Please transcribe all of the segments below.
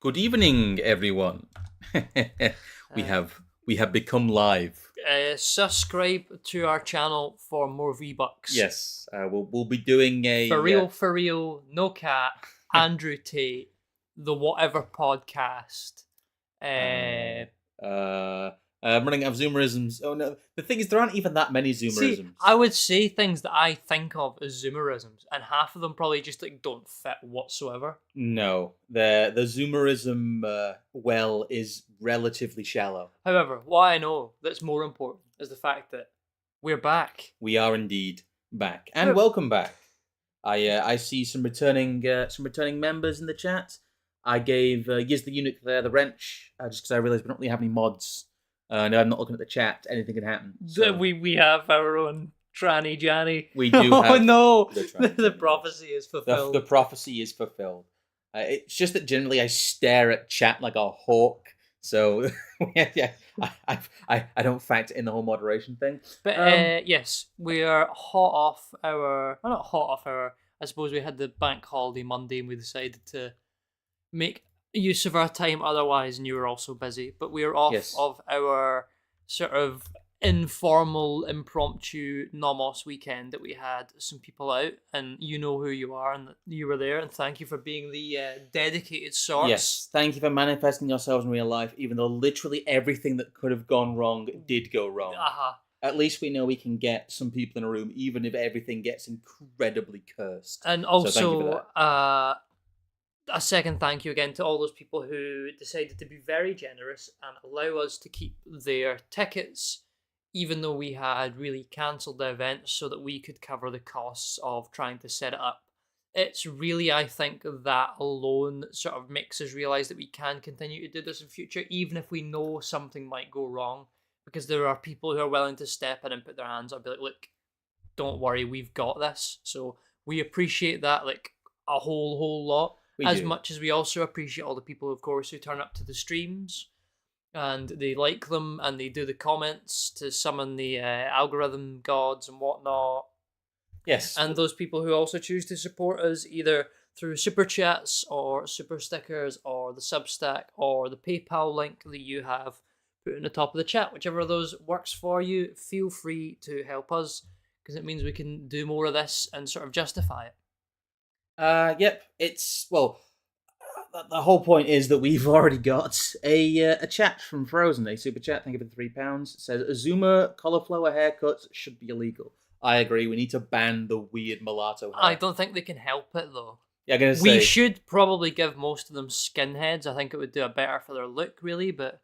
Good evening, everyone. we Uh, have we have become live. Subscribe to our channel for more V-Bucks. Yes, we'll be doing For real, no cat, Andrew Tate, the Whatever Podcast. I'm running out of Zoomerisms. Oh no, the thing is, there aren't even that many See, Zoomerisms. I would say things that I think of as Zoomerisms, and half of them probably just don't fit whatsoever. No, the Zoomerism well is relatively shallow. However, what I know that's more important is the fact that we're back. We are indeed back, and welcome back. I see some returning members in the chat. I gave Yiz the Eunuch there the wrench just because I realised we don't really have any mods. No, I'm not looking at the chat. Anything can happen. So. We have our own tranny Janny. We do. Oh no! The prophecy is fulfilled. The prophecy is fulfilled. It's just that generally I stare at chat like a hawk. So yeah, I don't factor in the whole moderation thing. But yes, we are hot off our. Well, not hot off our. I suppose we had the bank holiday Monday, and we decided to make use of our time otherwise, and you were also busy. But we are off of our sort of informal, impromptu Nomos weekend that we had some people out, and you know who you are, and you were there, and thank you for being the dedicated source. Yes, thank you for manifesting yourselves in real life, even though literally everything that could have gone wrong did go wrong. At least we know we can get some people in a room, even if everything gets incredibly cursed. And also, a second thank you again to all those people who decided to be very generous and allow us to keep their tickets, even though we had really cancelled the event so that we could cover the costs of trying to set it up. It's really, I think, that alone sort of makes us realise that we can continue to do this in future, even if we know something might go wrong, because there are people who are willing to step in and put their hands up and be like, look, don't worry, we've got this. So we appreciate that like a whole lot. Much as we also appreciate all the people, of course, who turn up to the streams and they like them and they do the comments to summon the algorithm gods and whatnot. Yes. And those people who also choose to support us either through super chats or super stickers or the Substack or the PayPal link that you have put in the top of the chat. Whichever of those works for you, feel free to help us because it means we can do more of this and sort of justify it. Yep. It's the whole point is that we've already got a chat from Frozen, a super chat. Thank you for the £3. It says Zoomer cauliflower haircuts should be illegal. I agree. We need to ban the weird mulatto hair. I don't think they can help it though. Yeah, I'm gonna say we should probably give most of them skinheads. I think it would do a better for their look, really. But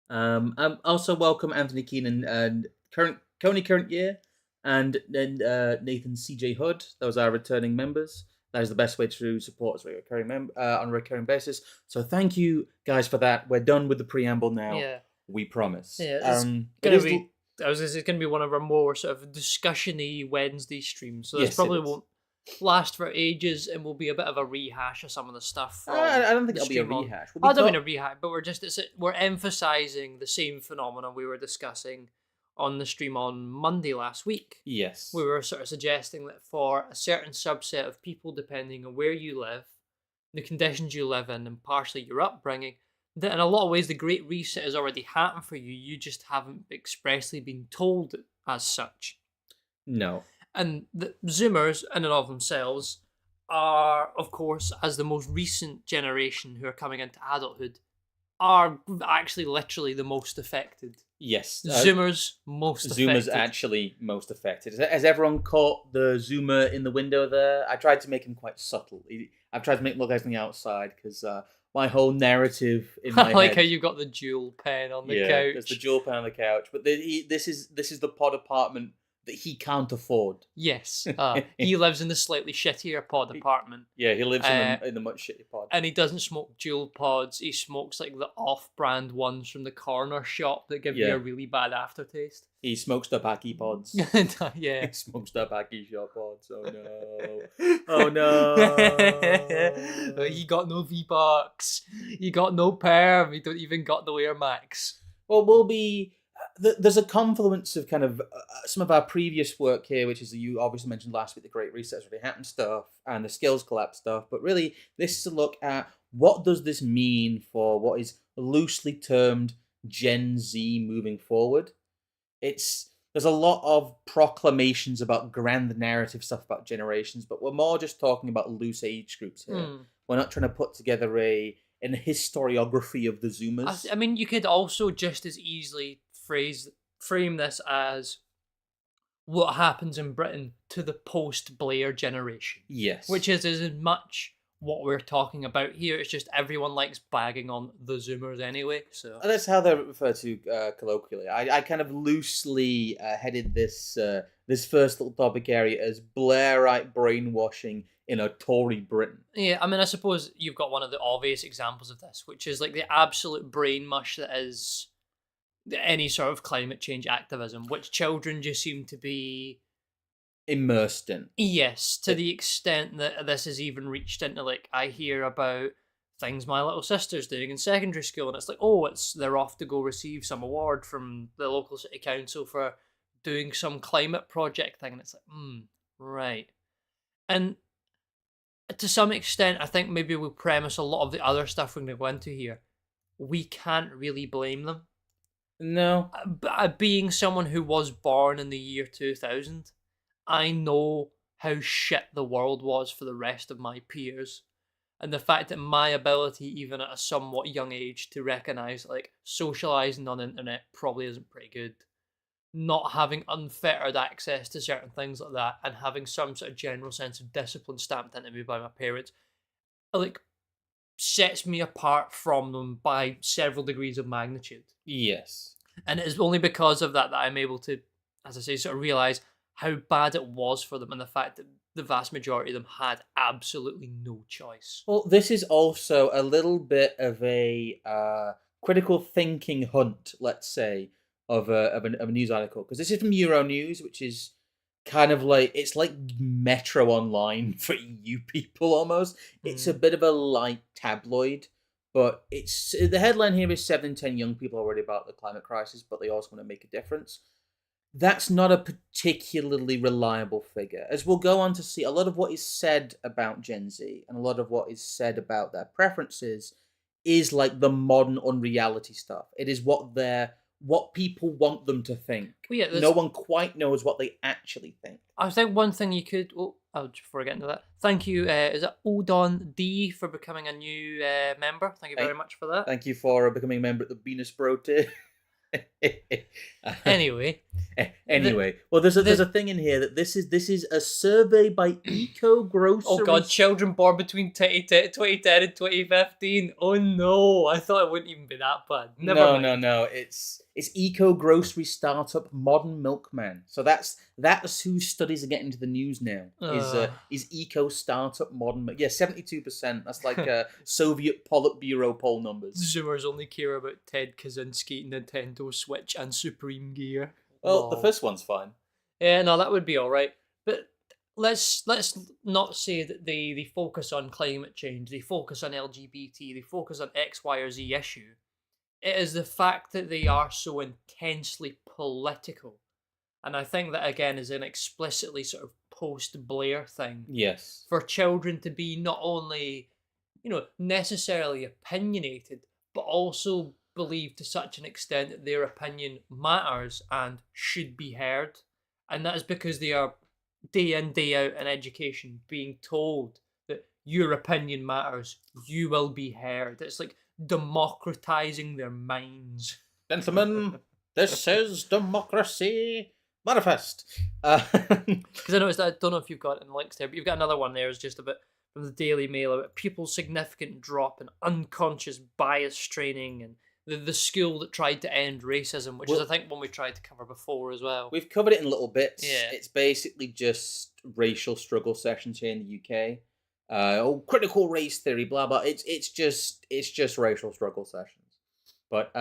also welcome Anthony Keenan and current year. And then Nathan CJ Hood, those are returning members. That is the best way to support us on a recurring basis. So thank you guys for that. We're done with the preamble now. Yeah. We promise. Yeah, it's going to be one of our more sort of discussion-y Wednesday streams. So this probably won't last for ages and will be a bit of a rehash of some of the stuff. I don't think it'll be a rehash. I don't mean a rehash, but we're emphasising the same phenomenon we were discussing on the stream on Monday last week. Yes. We were sort of suggesting that for a certain subset of people, depending on where you live, the conditions you live in, and partially your upbringing, that in a lot of ways the Great Reset has already happened for you. You just haven't expressly been told as such. No. And the Zoomers, in and of themselves, are, of course, as the most recent generation who are coming into adulthood, are actually literally the most affected. Yes. Zoomers most affected. Zoomers actually most affected. Has everyone caught the Zoomer in the window there? I tried to make him quite subtle. I've tried to make him look like on the outside because my whole narrative in my I like head... how you've got the jewel pen on the couch. Yeah, there's the jewel pen on the couch. But this is the pod apartment that he can't afford. Yes. He lives in the slightly shittier pod apartment. Yeah, he lives in the much shittier pod. And he doesn't smoke jewel pods. He smokes like the off-brand ones from the corner shop that give you a really bad aftertaste. He smokes the baggy pods. Yeah. He smokes the baggy shop pods. Oh no. Oh no. He got no V-Bucks. He got no perm. He don't even got the Air Max. Well, we'll be... There's a confluence of kind of some of our previous work here, which is you obviously mentioned last week, the Great Reset really happened stuff and the skills collapse stuff. But really, this is a look at what does this mean for what is loosely termed Gen Z moving forward? There's a lot of proclamations about grand narrative stuff about generations, but we're more just talking about loose age groups here. Hmm. We're not trying to put together an historiography of the Zoomers. I mean, you could also just as easily frame this as what happens in Britain to the post-Blair generation, Yes. which is as much what we're talking about here. It's just everyone likes bagging on the Zoomers anyway. So That's how they're referred to colloquially. I kind of loosely headed this first little topic area as Blairite brainwashing in a Tory Britain. yeah, I mean, I suppose you've got one of the obvious examples of this, which is like the absolute brain mush that is any sort of climate change activism, which children just seem to be Immersed in. Yes, to the extent that this has even reached into, like, I hear about things my little sister's doing in secondary school, and it's like, oh, they're off to go receive some award from the local city council for doing some climate project thing, and it's like, right. And to some extent, I think maybe we'll premise a lot of the other stuff we're going to go into here. We can't really blame them. No. Being someone who was born in the year 2000, I know how shit the world was for the rest of my peers. And the fact that my ability, even at a somewhat young age, to recognise, like, socialising on the internet probably isn't pretty good. Not having unfettered access to certain things like that, and having some sort of general sense of discipline stamped into me by my parents, like, sets me apart from them by several degrees of magnitude. Yes. And it is only because of that that I'm able to, as I say, sort of realise how bad it was for them, and the fact that the vast majority of them had absolutely no choice. Well, this is also a little bit of a critical thinking hunt, let's say, of a news article, because this is from Euronews, which is kind of like, it's like Metro Online for EU people almost. It's a bit of a light tabloid, but the headline here is 7 in 10 young people are worried about the climate crisis, but they also want to make a difference. That's not a particularly reliable figure. As we'll go on to see, a lot of what is said about Gen Z and a lot of what is said about their preferences is like the modern unreality stuff. It is what people want them to think. Well, yeah, no one quite knows what they actually think. I think one thing you could... before I get into that, thank you. Is it Odon D for becoming a new member? Thank you very much for that. Thank you for becoming a member at the Venus Bro tier. Anyway, well, there's a thing in here that this is a survey by Eco Grocery. Oh god, children born between 2010 and 2015. Oh no, I thought it wouldn't even be that bad. Never mind. No. It's Eco Grocery startup Modern Milkman. So that's whose studies are getting into the news now. Is Eco startup Modern Milk? Yeah, 72%. That's like Soviet Politburo poll numbers. Zoomers only care about Ted Kaczynski, Nintendo Switch, and Supreme Gear. Well, the first one's fine. Yeah, no, that would be all right. But let's not say that they focus on climate change, they focus on LGBT, they focus on X, Y, or Z issue. It is the fact that they are so intensely political. And I think that, again, is an explicitly sort of post-Blair thing. Yes. For children to be not only, necessarily opinionated, but also believe to such an extent that their opinion matters and should be heard. And that is because they are day in, day out in education being told that your opinion matters, you will be heard. It's like democratizing their minds. Gentlemen, this is democracy manifest. Because I noticed that, I don't know if you've got in links there, but you've got another one there. It's just about from the Daily Mail about pupils' significant drop in unconscious bias training and the school that tried to end racism, which is, I think, one we tried to cover before as well. We've covered it in little bits. Yeah. It's basically just racial struggle sessions here in the UK. Critical race theory, blah blah. It's just racial struggle sessions. But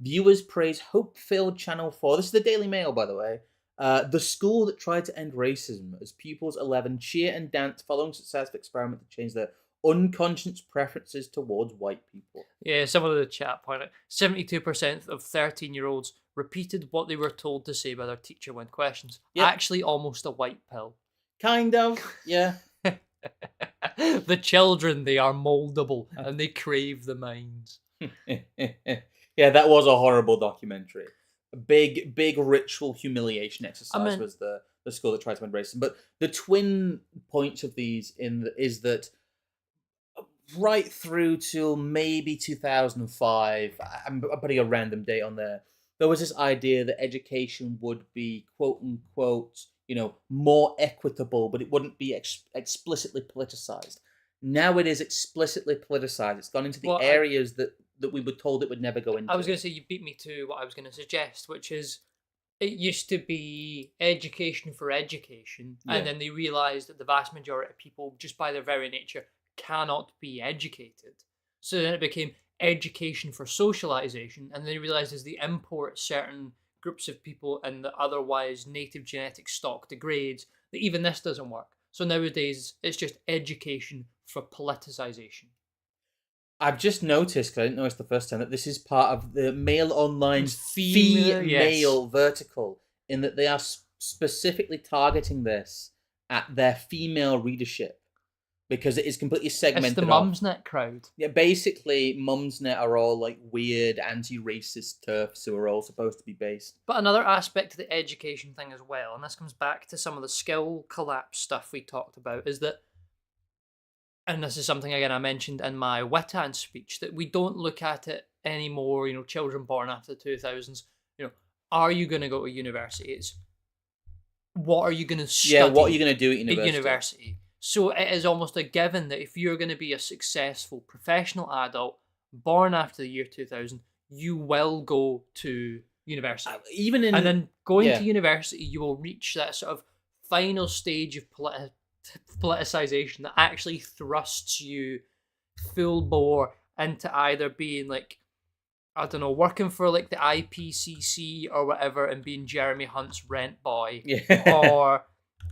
viewers praise hope-filled Channel 4. This is the Daily Mail, by the way. The school that tried to end racism as pupils 11 cheer and dance following successful experiment to change their unconscious preferences towards white people. Yeah, someone in the chat pointed out 72% of 13-year-olds repeated what they were told to say by their teacher when questioned. Yep. Actually, almost a white pill. Kind of, yeah. The children, they are moldable and they crave the minds. Yeah, that was a horrible documentary. A big ritual humiliation exercise was the school that tried to embrace them. But the twin points of these is that right through till maybe 2005, I'm putting a random date on there was this idea that education would be quote unquote, more equitable, but it wouldn't be explicitly politicized. Now it is explicitly politicized. It's gone into the areas that we were told it would never go into. I was going to say, you beat me to what I was going to suggest, which is it used to be education for education, and then they realised that the vast majority of people, just by their very nature, cannot be educated. So then it became education for socialisation, and they realised as they import certain groups of people and the otherwise native genetic stock degrades, that even this doesn't work. So nowadays, it's just education for politicisation. I've just noticed, because I didn't notice the first time, that this is part of the Mail Online's female vertical, in that they are specifically targeting this at their female readership, because it is completely segmented. It's the Mumsnet crowd. Yeah, basically, Mumsnet are all like weird anti-racist turfs who are all supposed to be based. But another aspect to the education thing as well, and this comes back to some of the skill collapse stuff we talked about, is that, and this is something, again, I mentioned in my Witan speech, that we don't look at it anymore, children born after the 2000s, are you going to go to university? It's, what are you going to study? Yeah, what are you going to do at university? So it is almost a given that if you're going to be a successful professional adult born after the year 2000, you will go to university. And then going to university, you will reach that sort of final stage of politicization that actually thrusts you full bore into either being like, I don't know, working for like the IPCC or whatever and being Jeremy Hunt's rent boy, or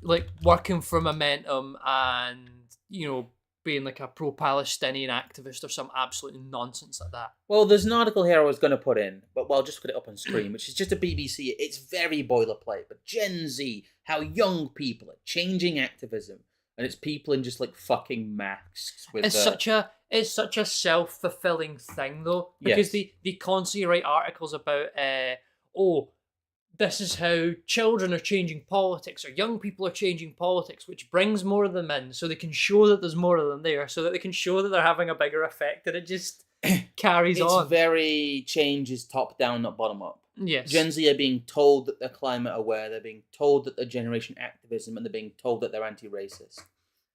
like working for Momentum and being like a pro-Palestinian activist or some absolute nonsense like that. Well, there's an article here I was going to put in, but I'll just put it up on screen, which is just a BBC. It's very boilerplate, but Gen Z, how young people are changing activism, and it's people in just like fucking masks. It's such a self-fulfilling thing though, because they constantly write articles about this is how children are changing politics, or young people are changing politics, which brings more of them in, so they can show that there's more of them there, so that they can show that they're having a bigger effect, and it just carries on. It's very changes top down, not bottom up. Yes. Gen Z are being told that they're climate aware, they're being told that they're generation activism, and they're being told that they're anti-racist.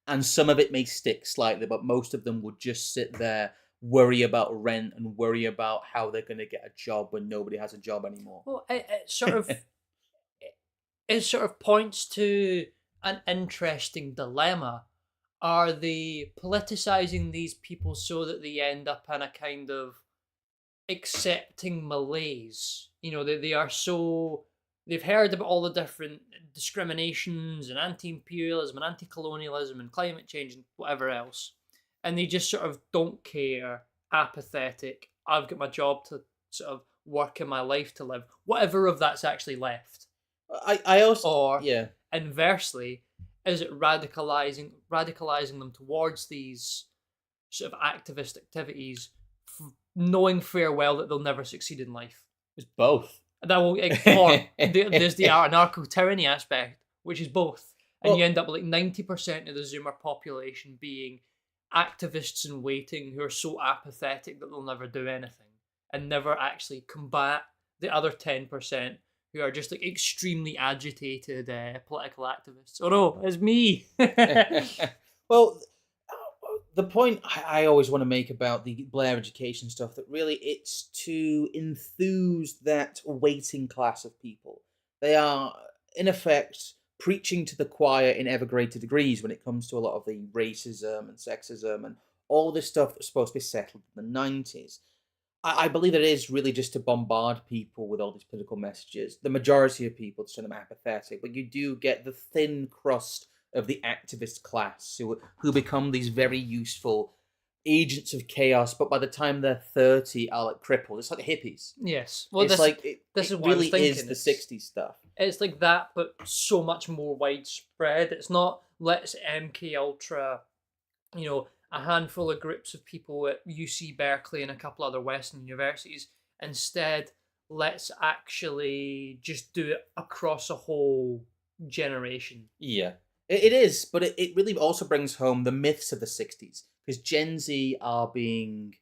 And some of it may stick slightly, but most of them would just sit there, worry about rent and worry about how they're going to get a job when nobody has a job anymore. Well, it sort of points to an interesting dilemma. Are they politicizing these people so that they end up in a kind of accepting malaise? They are so... They've heard about all the different discriminations and anti-imperialism and anti-colonialism and climate change and whatever else, and they just sort of don't care, apathetic. I've got my job to sort of work in my life to live, whatever of that's actually left. I also, or inversely, is it radicalizing them towards these sort of activist activities, knowing fair well that they'll never succeed in life? It's both. That will, there's the anarcho-tyranny aspect, which is both, and you end up with like 90% of the Zoomer population being activists in waiting who are so apathetic that they'll never do anything and never actually combat the other 10% who are just like extremely agitated political activists. Oh no, it's me. Well, the point I always want to make about the Blair education stuff, that really it's to enthuse that waiting class of people. They are, in effect, preaching to the choir in ever greater degrees when it comes to a lot of the racism and sexism and all this stuff that's supposed to be settled in the 90s. I believe it is really just to bombard people with all these political messages. The majority of people to turn them apathetic, but you do get the thin crust of the activist class who become these very useful agents of chaos, but by the time they're 30 are like crippled. It's like the hippies. Yes. Well, it's this really is the 60s stuff. It's like that, but so much more widespread. It's not let's MK Ultra a handful of groups of people at UC Berkeley and a couple other Western universities. Instead, let's actually just do it across a whole generation. Yeah, it is, but it really also brings home the myths of the 60s, because Gen Z are being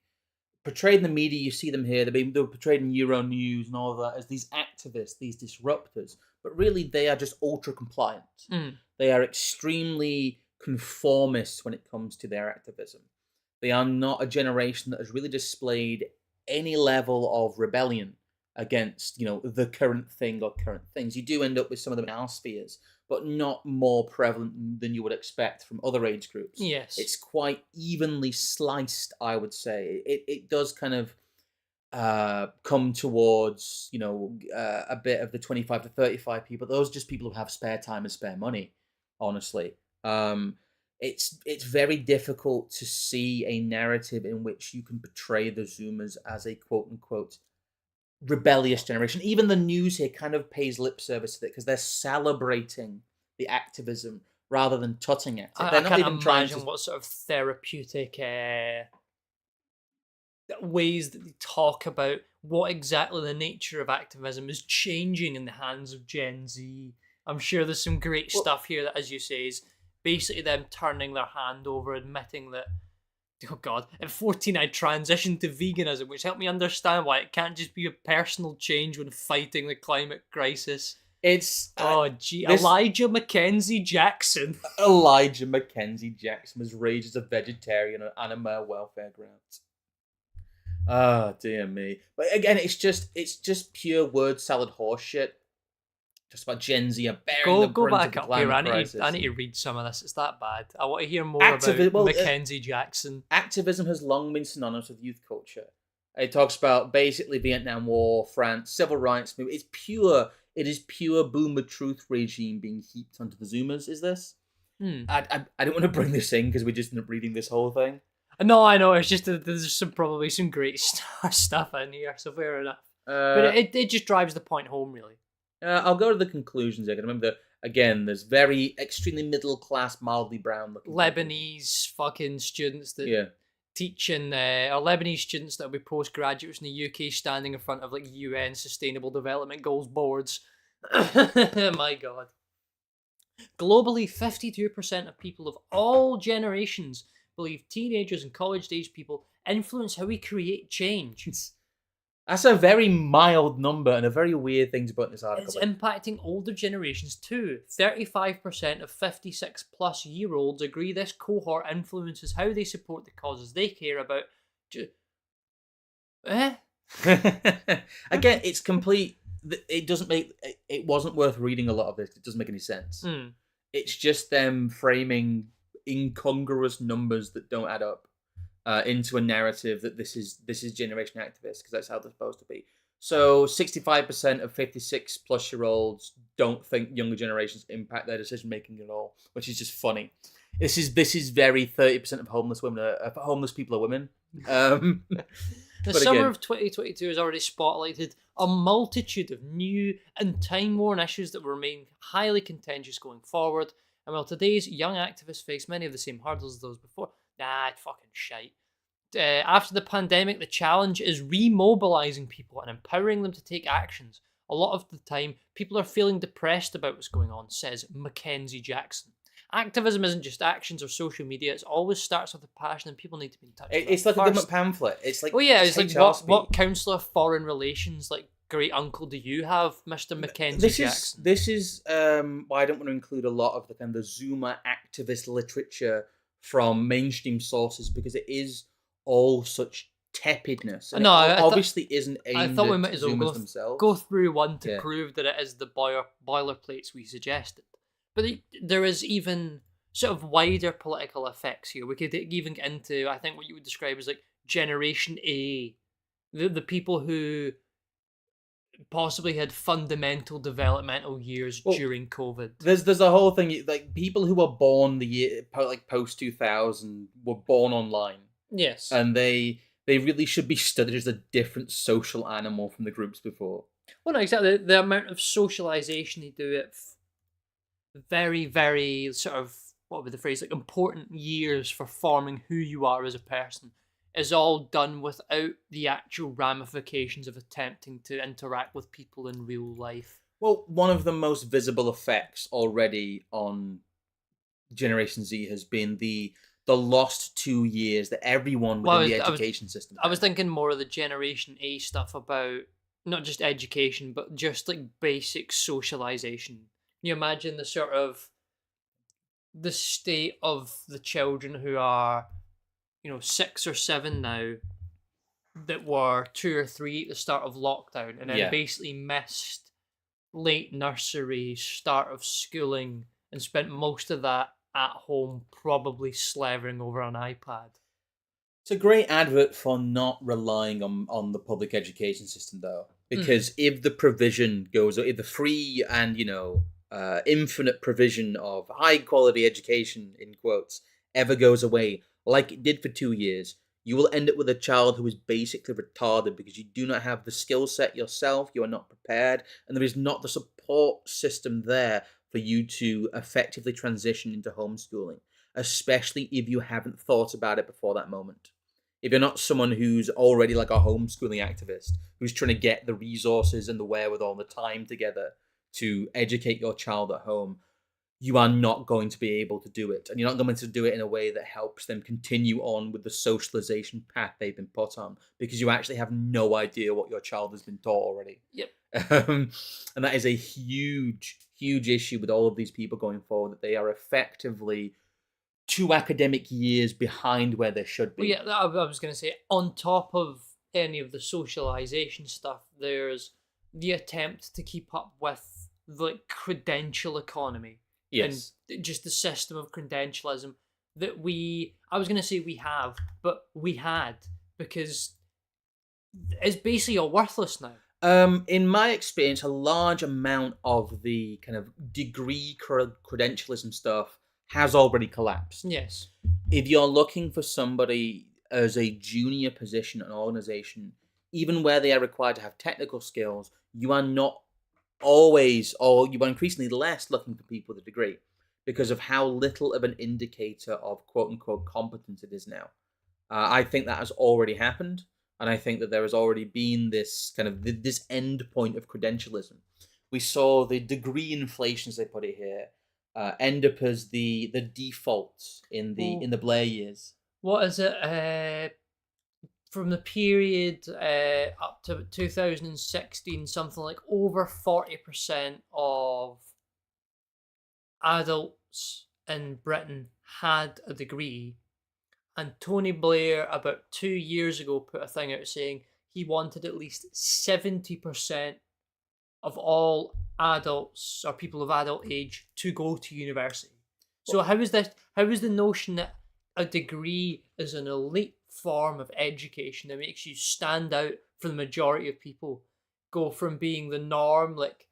portrayed in the media. You see them here. They're portrayed in Euronews and all of that as these activists, these disruptors, but really they are just ultra compliant. They are extremely conformist when it comes to their activism. They are not a generation that has really displayed any level of rebellion against, the current thing or current things. You do end up with some of them in our spheres, but not more prevalent than you would expect from other age groups. Yes. It's quite evenly sliced, I would say. It does kind of come towards, a bit of the 25 to 35 people. Those are just people who have spare time and spare money, honestly. It's very difficult to see a narrative in which you can portray the Zoomers as a quote-unquote rebellious generation. Even the news here kind of pays lip service to it because they're celebrating the activism rather than tutting it. I can't imagine what sort of therapeutic ways that they talk about what exactly the nature of activism is changing in the hands of Gen Z. I'm sure there's some great stuff here that, as you say, is basically them turning their hand over, admitting that, oh God, at 14 I transitioned to veganism, which helped me understand why it can't just be a personal change when fighting the climate crisis. It's Elijah Mackenzie Jackson. Elijah Mackenzie Jackson was raised as a vegetarian on animal welfare grounds. Oh dear me! But again, it's just pure word salad horseshit. Just about Gen Z are bearing the brunt of the climate crisis. I need to read some of this. It's that bad. I want to hear more about Mackenzie Jackson. Activism has long been synonymous with youth culture. It talks about basically Vietnam War, France, civil rights movement. It is pure boomer truth regime being heaped onto the Zoomers. Is this? I don't want to bring this in because we just ended up reading this whole thing. No, I know. It's just that there's probably some great stuff in here, so fair enough. But it just drives the point home, really. I'll go to the conclusions. I can remember again. There's very extremely middle class, mildly brown looking Lebanese fucking students that teaching, or Lebanese students that will be postgraduates in the UK standing in front of like UN Sustainable Development Goals boards. My God. Globally, 52% of people of all generations believe teenagers and college-age people influence how we create change. That's a very mild number and a very weird thing to put in this article. It's impacting older generations too. 35% of 56-plus-year-olds agree this cohort influences how they support the causes they care about. Again, it's complete. It doesn't make. It wasn't worth reading a lot of this. It doesn't make any sense. It's just them framing incongruous numbers that don't add up into a narrative that this is generation activists, because that's how they're supposed to be. So 65% of 56-plus-year-olds don't think younger generations impact their decision making at all, which is just funny. This is very 30% of homeless women. Homeless people are women. The summer of 2022 has already spotlighted a multitude of new and time-worn issues that will remain highly contentious going forward. And while today's young activists face many of the same hurdles as those before, it's fucking shite. After the pandemic, the challenge is remobilizing people and empowering them to take actions. A lot of the time, people are feeling depressed about what's going on, says Mackenzie Jackson. Activism isn't just actions or social media. It always starts with a passion, and people need to be in touch. It's like a government pamphlet. It's like what Councillor of Foreign Relations, like great uncle, do you have, Mr. Mackenzie Jackson? This is why I don't want to include a lot of the kind of the Zoomer activist literature from mainstream sources, because it is all such tepidness. And obviously isn't aimed at Zoomers themselves. Go through one to prove that it is the boilerplates we suggested. But there is even sort of wider political effects here. We could even get into, I think, what you would describe as like Generation A, the people who possibly had fundamental developmental years during COVID. There's a whole thing, like people who were born the year like post 2000 were born online. Yes, and they really should be studied as a different social animal from the groups before. Well, no, exactly. The amount of socialization they do at very, very sort of what would be the phrase, like important years for forming who you are as a person, is all done without the actual ramifications of attempting to interact with people in real life. Well, one of the most visible effects already on Generation Z has been the lost 2 years that everyone Well, within the education system I was had. thinking more of the Generation A stuff about not just education, but just like basic socialization. Can you imagine the sort of the state of the children who are, 6 or 7 now, that were 2 or 3 at the start of lockdown, and then Yeah. basically missed late nursery, start of schooling, and spent most of that at home, probably slavering over an iPad. It's a great advert for not relying on the public education system, though, because if the provision goes, if the free and infinite provision of high quality education in quotes ever goes away, like it did for 2 years, you will end up with a child who is basically retarded because you do not have the skill set yourself, you are not prepared, and there is not the support system there for you to effectively transition into homeschooling, especially if you haven't thought about it before that moment. If you're not someone who's already like a homeschooling activist, who's trying to get the resources and the wherewithal and the time together to educate your child at home, you are not going to be able to do it. And you're not going to do it in a way that helps them continue on with the socialization path they've been put on, because you actually have no idea what your child has been taught already. Yep. And that is a huge, huge issue with all of these people going forward, that they are effectively 2 academic years behind where they should be. Well, yeah, I was going to say, on top of any of the socialization stuff, there's the attempt to keep up with the credential economy. Yes. And just the system of credentialism that I was going to say we have, but we had, because it's basically all worthless now. In my experience, a large amount of the kind of degree credentialism stuff has already collapsed. Yes. If you're looking for somebody as a junior position in an organization, even where they are required to have technical skills, you are not always, or you are increasingly less looking for people with a degree, because of how little of an indicator of quote unquote competence it is now. I think that has already happened, and I think that there has already been this kind of this end point of credentialism. We saw the degree inflation, as they put it here, end up as the default in the Blair years. What is it? From the period up to 2016, something like over 40% of adults in Britain had a degree. And Tony Blair, about 2 years ago, put a thing out saying he wanted at least 70% of all adults or people of adult age to go to university. So how is the notion that a degree is an elite form of education that makes you stand out for the majority of people go from being the norm, like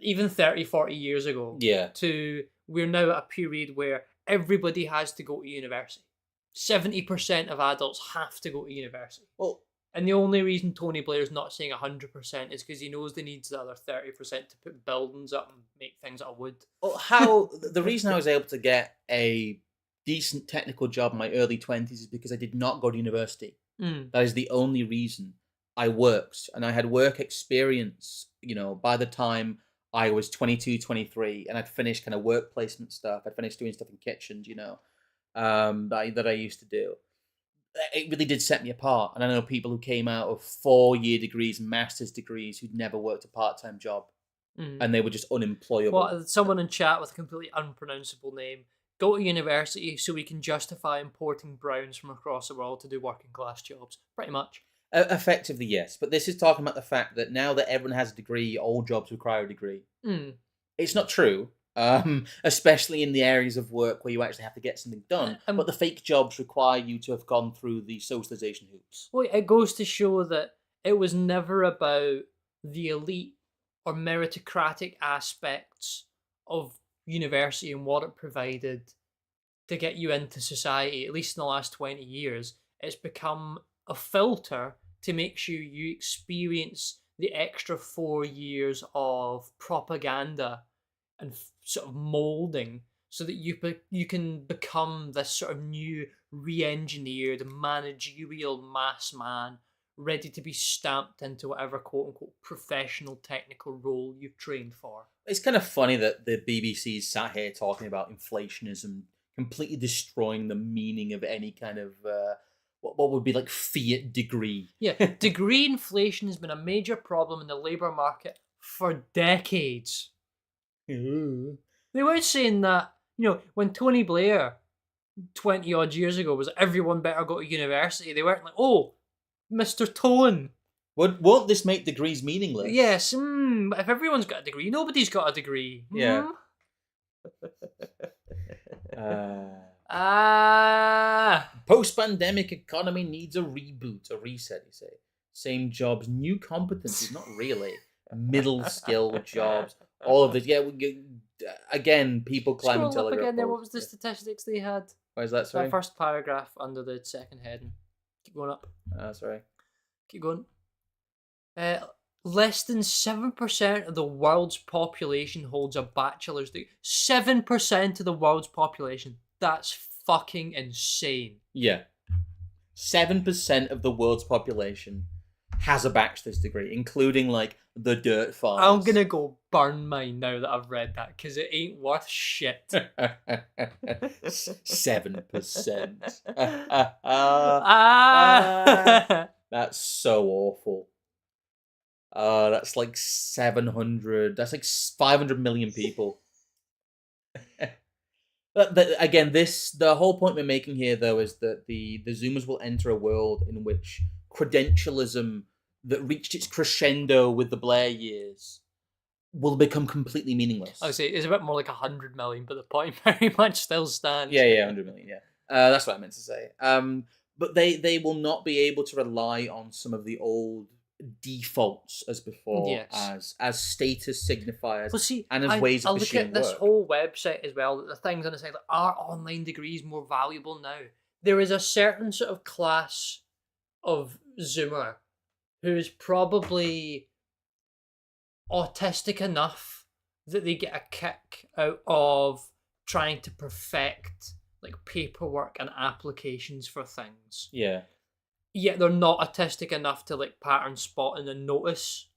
even 30, 40 years ago, Yeah. to we're now at a period where everybody has to go to university. 70% of adults have to go to university. Well, and the only reason Tony Blair's not saying 100% is because he knows they needs the other 30% to put buildings up and make things out of wood. Well, how the reason I was able to get a decent technical job in my early 20s is because I did not go to university. That is the only reason. I worked, and I had work experience, by the time I was 22, 23, and I'd finished kind of work placement stuff. I'd finished doing stuff in kitchens, that I used to do. It really did set me apart. And I know people who came out of 4-year degrees and master's degrees who'd never worked a part-time job, and they were just unemployable. Well, someone in chat with a completely unpronounceable name, go to university so we can justify importing browns from across the world to do working class jobs. Pretty much. Effectively, yes. But this is talking about the fact that now that everyone has a degree, all jobs require a degree. It's not true. Especially in the areas of work where you actually have to get something done. But the fake jobs require you to have gone through the socialization hoops. Well, it goes to show that it was never about the elite or meritocratic aspects of university and what it provided to get you into society, at least in the last 20 years. It's become a filter to make sure you experience the extra 4 years of propaganda and sort of molding so that you can become this sort of new re-engineered managerial mass man ready to be stamped into whatever quote-unquote professional technical role you've trained for. It's kind of funny that the BBC's sat here talking about inflationism completely destroying the meaning of any kind of what would be like fiat degree. Yeah, degree inflation has been a major problem in the labour market for decades. They weren't saying that, when Tony Blair 20 odd years ago was everyone better go to university, they weren't like, oh, Mr. Tone. Won't this make degrees meaningless? Yes, but if everyone's got a degree, nobody's got a degree. Yeah. Post-pandemic economy needs a reboot, a reset, you say. Same jobs, new competencies, not really. Middle skill jobs, all of this. Yeah, again, people climbing Scroll up Telegraph again there, what poles. was the statistics they had? Why is that, sorry? That first paragraph under the second heading. Keep going up. Sorry. Keep going. Less than 7% of the world's population holds a bachelor's degree. 7% of the world's population. That's fucking insane. Yeah. 7% of the world's population has a bachelor's degree, including, like, the dirt farmers. I'm gonna go burn mine now that I've read that, because it ain't worth shit. 7%. That's so awful. That's like 700. That's like 500 million people. Again, the whole point we're making here, though, is that the Zoomers will enter a world in which credentialism that reached its crescendo with the Blair years will become completely meaningless. I would say it's a bit more like 100 million, but the point very much still stands. Yeah, 100 million, yeah. That's what I meant to say. But they will not be able to rely on some of the old defaults as before, yes, as status signifiers, well, see, and as ways of look pursuing at this work. whole website as well. The things on the side, like, are online degrees more valuable now? There is a certain sort of class of Zoomer who's probably autistic enough that they get a kick out of trying to perfect like paperwork and applications for things. Yeah. Yet they're not autistic enough to like pattern spot and then notice.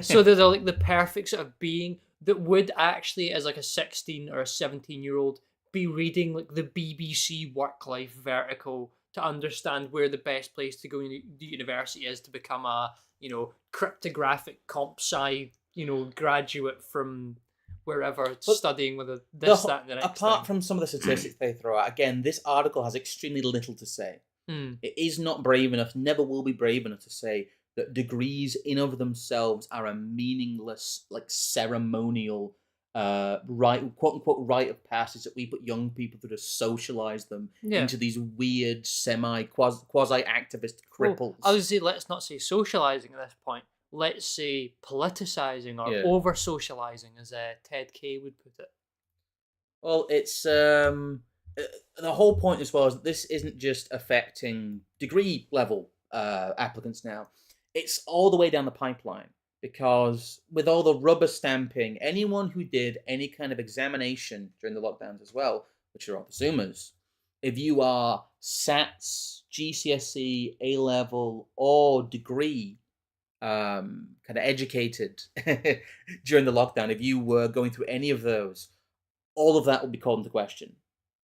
So they're like the perfect sort of being that would actually, as like a 16 or a 17-year-old, be reading like the BBC work-life vertical to understand where the best place to go to the university is to become a, cryptographic comp sci, graduate from wherever, studying with that, and the next apart thing. from some of the statistics they throw out, again, this article has extremely little to say. It is not brave enough, never will be brave enough to say that degrees in of themselves are a meaningless, like, ceremonial right, quote unquote, rite of passage that we put young people through to socialize them into these weird quasi activist cripples. Well, I would say let's not say socializing at this point. Let's say politicizing or over socializing, as Ted Kay would put it. Well, it's the whole point as well is that this isn't just affecting degree level applicants now. It's all the way down the pipeline. Because with all the rubber stamping, anyone who did any kind of examination during the lockdowns as well, which are all the Zoomers, if you are SATs, GCSE, A-level, or degree kind of educated during the lockdown, if you were going through any of those, all of that will be called into question.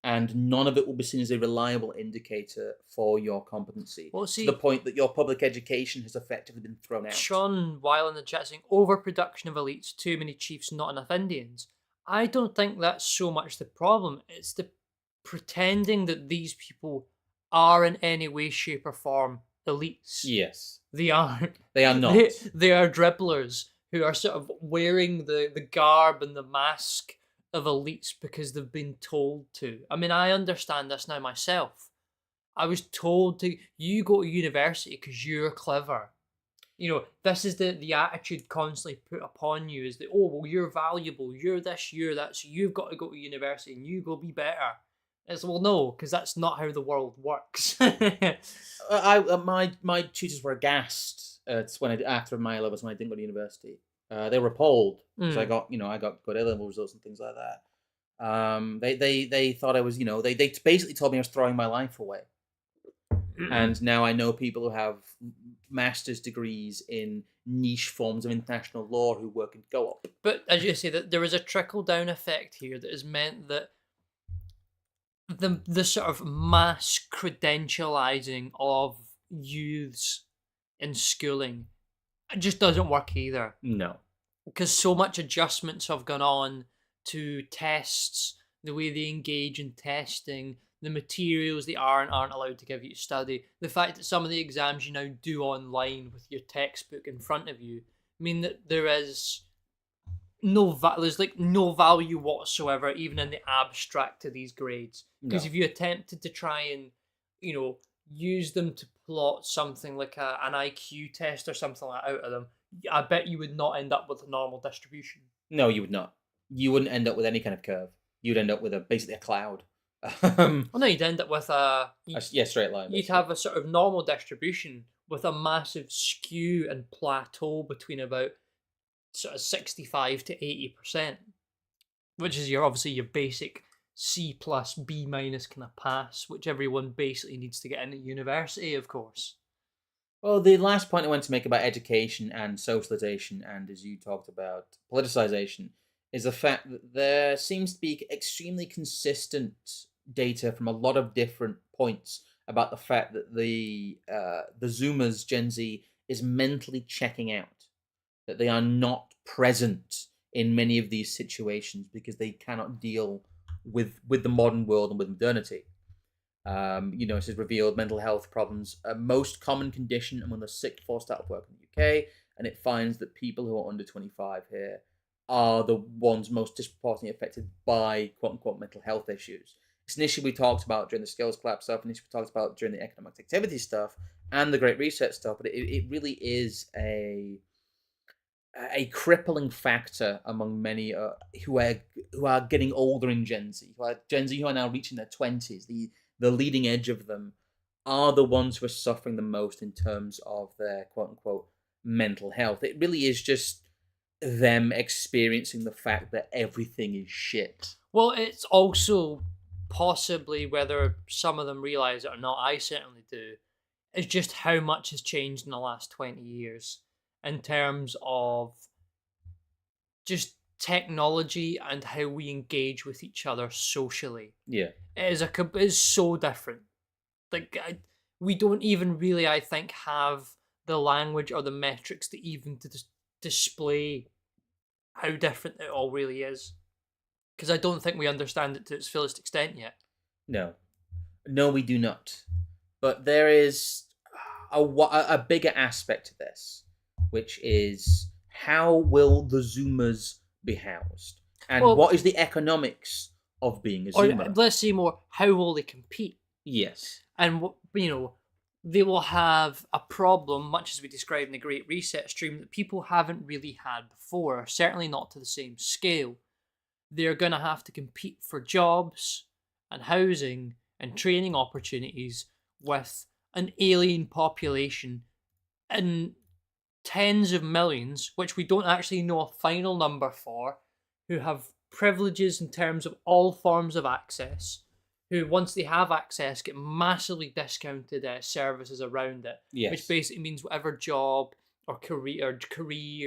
And none of it will be seen as a reliable indicator for your competency. Well, see, to the point that your public education has effectively been thrown out. Sean Weil in the chat saying, overproduction of elites, too many chiefs, not enough Indians. I don't think that's so much the problem. It's the pretending that these people are in any way, shape, or form elites. Yes. They aren't. They are not. They are dribblers who are sort of wearing the garb and the mask of elites because they've been told to. I mean, I understand this now myself. I was told to, you go to university because you're clever. This is the attitude constantly put upon you, is that, oh, well, you're valuable, you're this, you're that, so you've got to go to university and you go be better. It's, well, no, because that's not how the world works. My tutors were aghast after my A-levels when I didn't go to university. They were appalled because I got good A-level results and things like that. They thought I was, they basically told me I was throwing my life away. And now I know people who have master's degrees in niche forms of international law who work in co-op. But as you say, that there is a trickle down effect here that has meant that the sort of mass credentializing of youths in schooling just doesn't work either. No. Because so much adjustments have gone on to tests, the way they engage in testing, the materials they aren't allowed to give you to study, the fact that some of the exams you now do online with your textbook in front of you mean that there is there's like no value whatsoever, even in the abstract, to these grades. Because No. if you attempted to try and, use them to plot something like an IQ test or something like that out of them, I bet you would not end up with a normal distribution. No, you would not. You wouldn't end up with any kind of curve. You'd end up with basically a cloud. Well, no, you'd end up with straight line. You'd have a sort of normal distribution with a massive skew and plateau between about sort of 65 to 80%, which is obviously your basic C plus B minus kind of pass, which everyone basically needs to get into university, of course. Well, the last point I want to make about education and socialization, and as you talked about, politicization, is the fact that there seems to be extremely consistent data from a lot of different points about the fact that the Zoomers, Gen Z, is mentally checking out, that they are not present in many of these situations because they cannot deal with the modern world and with modernity. It says revealed mental health problems, a most common condition among the sick forced out of work in the UK, and it finds that people who are under 25 here are the ones most disproportionately affected by quote-unquote mental health issues. It's an issue we talked about during the skills collapse stuff, and issue we talked about during the economic activity stuff and the Great Reset stuff, but it really is a crippling factor among many who are getting older in Gen Z, who are now reaching their 20s. The leading edge of them are the ones who are suffering the most in terms of their quote-unquote mental health. It really is just them experiencing the fact that everything is shit. Well, it's also possibly, whether some of them realize it or not, I certainly do, is just how much has changed in the last 20 years in terms of just technology and how we engage with each other socially. Yeah. It is so different. Like, we don't even really, I think, have the language or the metrics to even display how different it all really is. Because I don't think we understand it to its fullest extent yet. No, we do not. But there is a bigger aspect to this, which is how will the Zoomers be housed? And what is the economics of being a Zoomer? Or let's say more, how will they compete? Yes. And, they will have a problem, much as we described in the Great Reset stream, that people haven't really had before, certainly not to the same scale. They're going to have to compete for jobs and housing and training opportunities with an alien population in tens of millions, which we don't actually know a final number for, who have privileges in terms of all forms of access, who, once they have access, get massively discounted services around it. Yes. Which basically means whatever job or career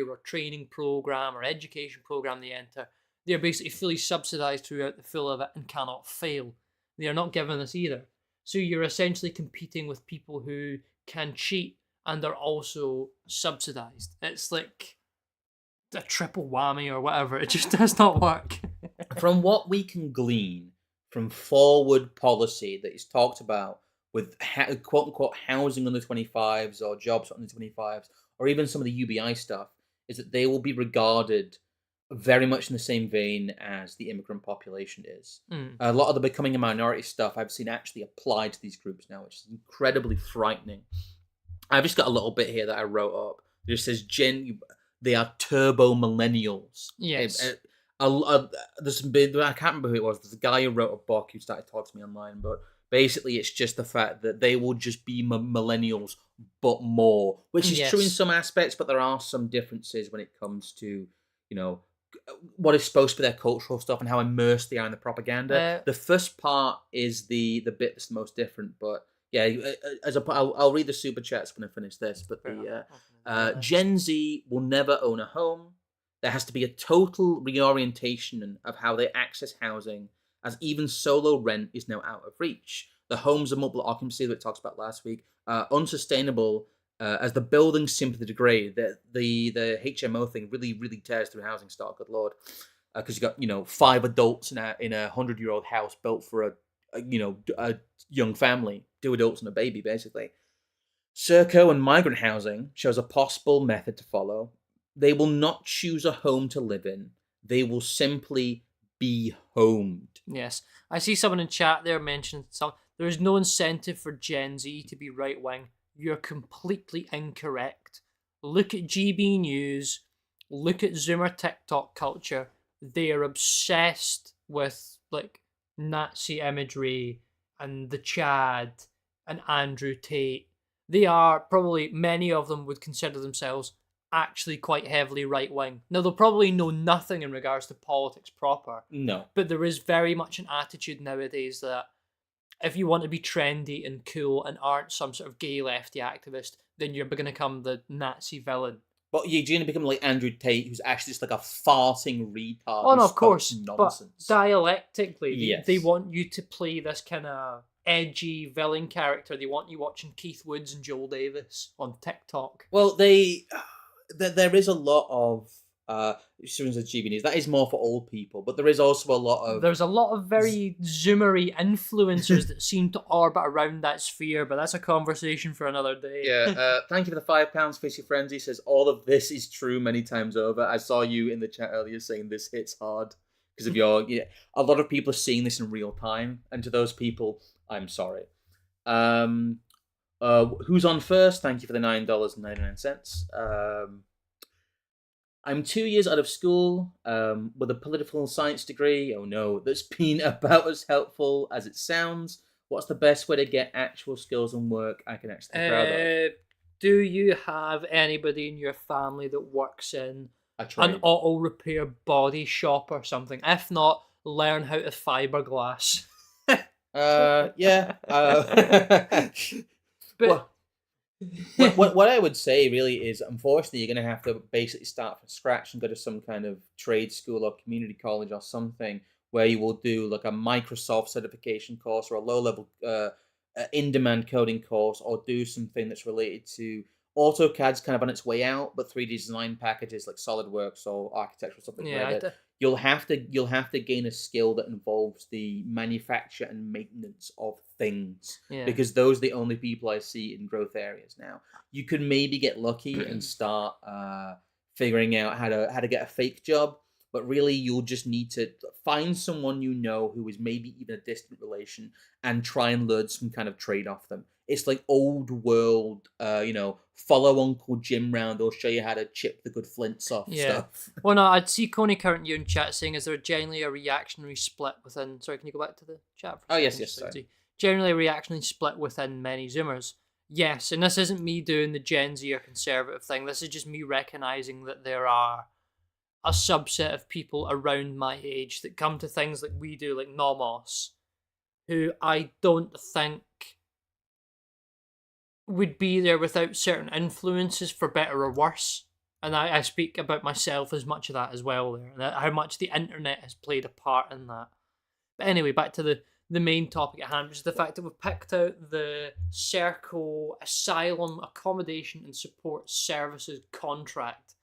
or training program or education program they enter, they're basically fully subsidized throughout the full of it and cannot fail. They are not given this either. So you're essentially competing with people who can cheat and are also subsidized. It's like a triple whammy or whatever. It just does not work. From what we can glean from forward policy that is talked about with quote-unquote housing under 25s or jobs under 25s, or even some of the UBI stuff, is that they will be regarded very much in the same vein as the immigrant population is. A lot of the becoming a minority stuff I've seen actually applied to these groups now, which is incredibly frightening. I've just got a little bit here that I wrote up. It just says they are turbo millennials. Yes. There's some big, I can't remember who it was. There's a guy who wrote a book who started talking to me online, but basically it's just the fact that they will just be millennials, but more, which is true in some aspects, but there are some differences when it comes to, what is supposed to be their cultural stuff and how immersed they are in the propaganda. Uh, The first part is the bit that's the most different, but yeah, I'll read the super chats when I finish this. But Fair the enough. I'll finish that next. Gen Z will never own a home. There has to be a total reorientation of how they access housing, as even solo rent is now out of reach. The homes of multiple occupancy that we talked about last week are unsustainable as the buildings simply degrade. The HMO thing really tears through housing stock. Good lord, because you got 5 adults in a 100-year-old house built for a young family, 2 adults and a baby basically. Serco and migrant housing shows a possible method to follow. They will not choose a home to live in. They will simply be homed. Yes, I see someone in chat there mentioned there is no incentive for Gen Z to be right wing. You're completely incorrect. Look at GB News. Look at Zoomer TikTok culture. They are obsessed with like Nazi imagery and the Chad and Andrew Tate. They are probably, many of them would consider themselves actually quite heavily right wing. Now, they'll probably know nothing in regards to politics proper, No. but there is very much an attitude nowadays that if you want to be trendy and cool and aren't some sort of gay lefty activist, then you're going to become the Nazi villain. But you're going to become like Andrew Tate, who's actually just like a farting retard. Oh, no, of course. Nonsense. But dialectically, Yes. they want you to play this kind of edgy villain character. They want you watching Keith Woods and Joel Davis on TikTok. Well, there is a lot of students of GB News. That is more for old people, but there is also a lot of... There's a lot of very Zoomery influencers that seem to orbit around that sphere, but that's a conversation for another day. Yeah, thank you for the £5, Fishy Frenzy says, all of this is true many times over. I saw you in the chat earlier saying this hits hard because of your... Yeah, a lot of people are seeing this in real time, and to those people, I'm sorry. Who's on first? Thank you for the $9.99. I'm 2 years out of school with a political science degree. Oh no, that's been about as helpful as it sounds. What's the best way to get actual skills and work I can actually be proud of? Do you have anybody in your family that works in an auto repair body shop or something? If not, learn how to fiberglass. Yeah. But what I would say really is, unfortunately, you're going to have to basically start from scratch and go to some kind of trade school or community college or something where you will do like a Microsoft certification course or a low-level in-demand coding course, or do something that's related to AutoCAD's kind of on its way out, but 3D design packages like SolidWorks or architectural something like that. You'll have to gain a skill that involves the manufacture and maintenance of things, because those are the only people I see in growth areas now. You could maybe get lucky and start figuring out how to get a fake job, but really you'll just need to find someone who is maybe even a distant relation and try and learn some kind of trade off them. It's like old world, follow Uncle Jim round. They'll show you how to chip the good flints off stuff. Well, no, I'd see Coney Current you in chat saying, is there generally a reactionary split within... Sorry, can you go back to the chat for a second? Yes, sorry. Generally a reactionary split within many Zoomers. Yes, and this isn't me doing the Gen Z or conservative thing. This is just me recognising that there are a subset of people around my age that come to things like we do, like Nomos, who I don't think would be there without certain influences, for better or worse. And I speak about myself as much of that as well there, and how much the internet has played a part in that. But anyway, back to the main topic at hand, which is the fact that we've picked out the Serco Asylum Accommodation and Support Services contract,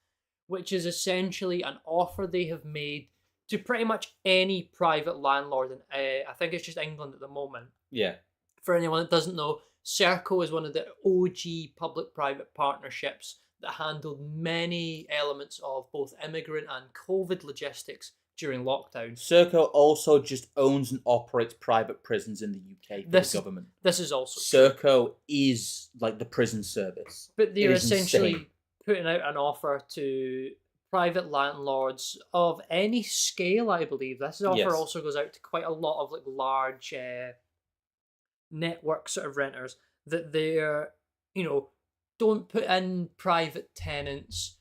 which is essentially an offer they have made to pretty much any private landlord. And I think it's just England at the moment. Yeah. For anyone that doesn't know, Serco is one of the OG public-private partnerships that handled many elements of both immigrant and COVID logistics during lockdown. Serco also just owns and operates private prisons in the UK for the government. This is also Serco is like the prison service. But they're essentially putting out an offer to private landlords of any scale, I believe. This offer also goes out to quite a lot of like large network sort of renters, that they're, don't put in private tenants,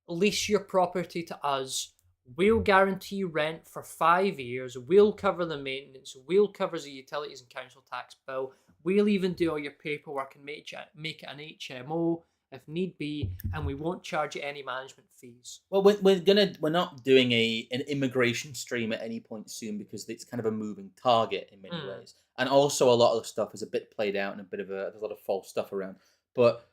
lease your property to us, we'll guarantee rent for 5 years, we'll cover the maintenance, we'll cover the utilities and council tax bill, we'll even do all your paperwork and make it an HMO if need be, and we won't charge you any management fees. Well, we're not doing an immigration stream at any point soon because it's kind of a moving target in many ways, and also a lot of the stuff is a bit played out and there's a lot of false stuff around. But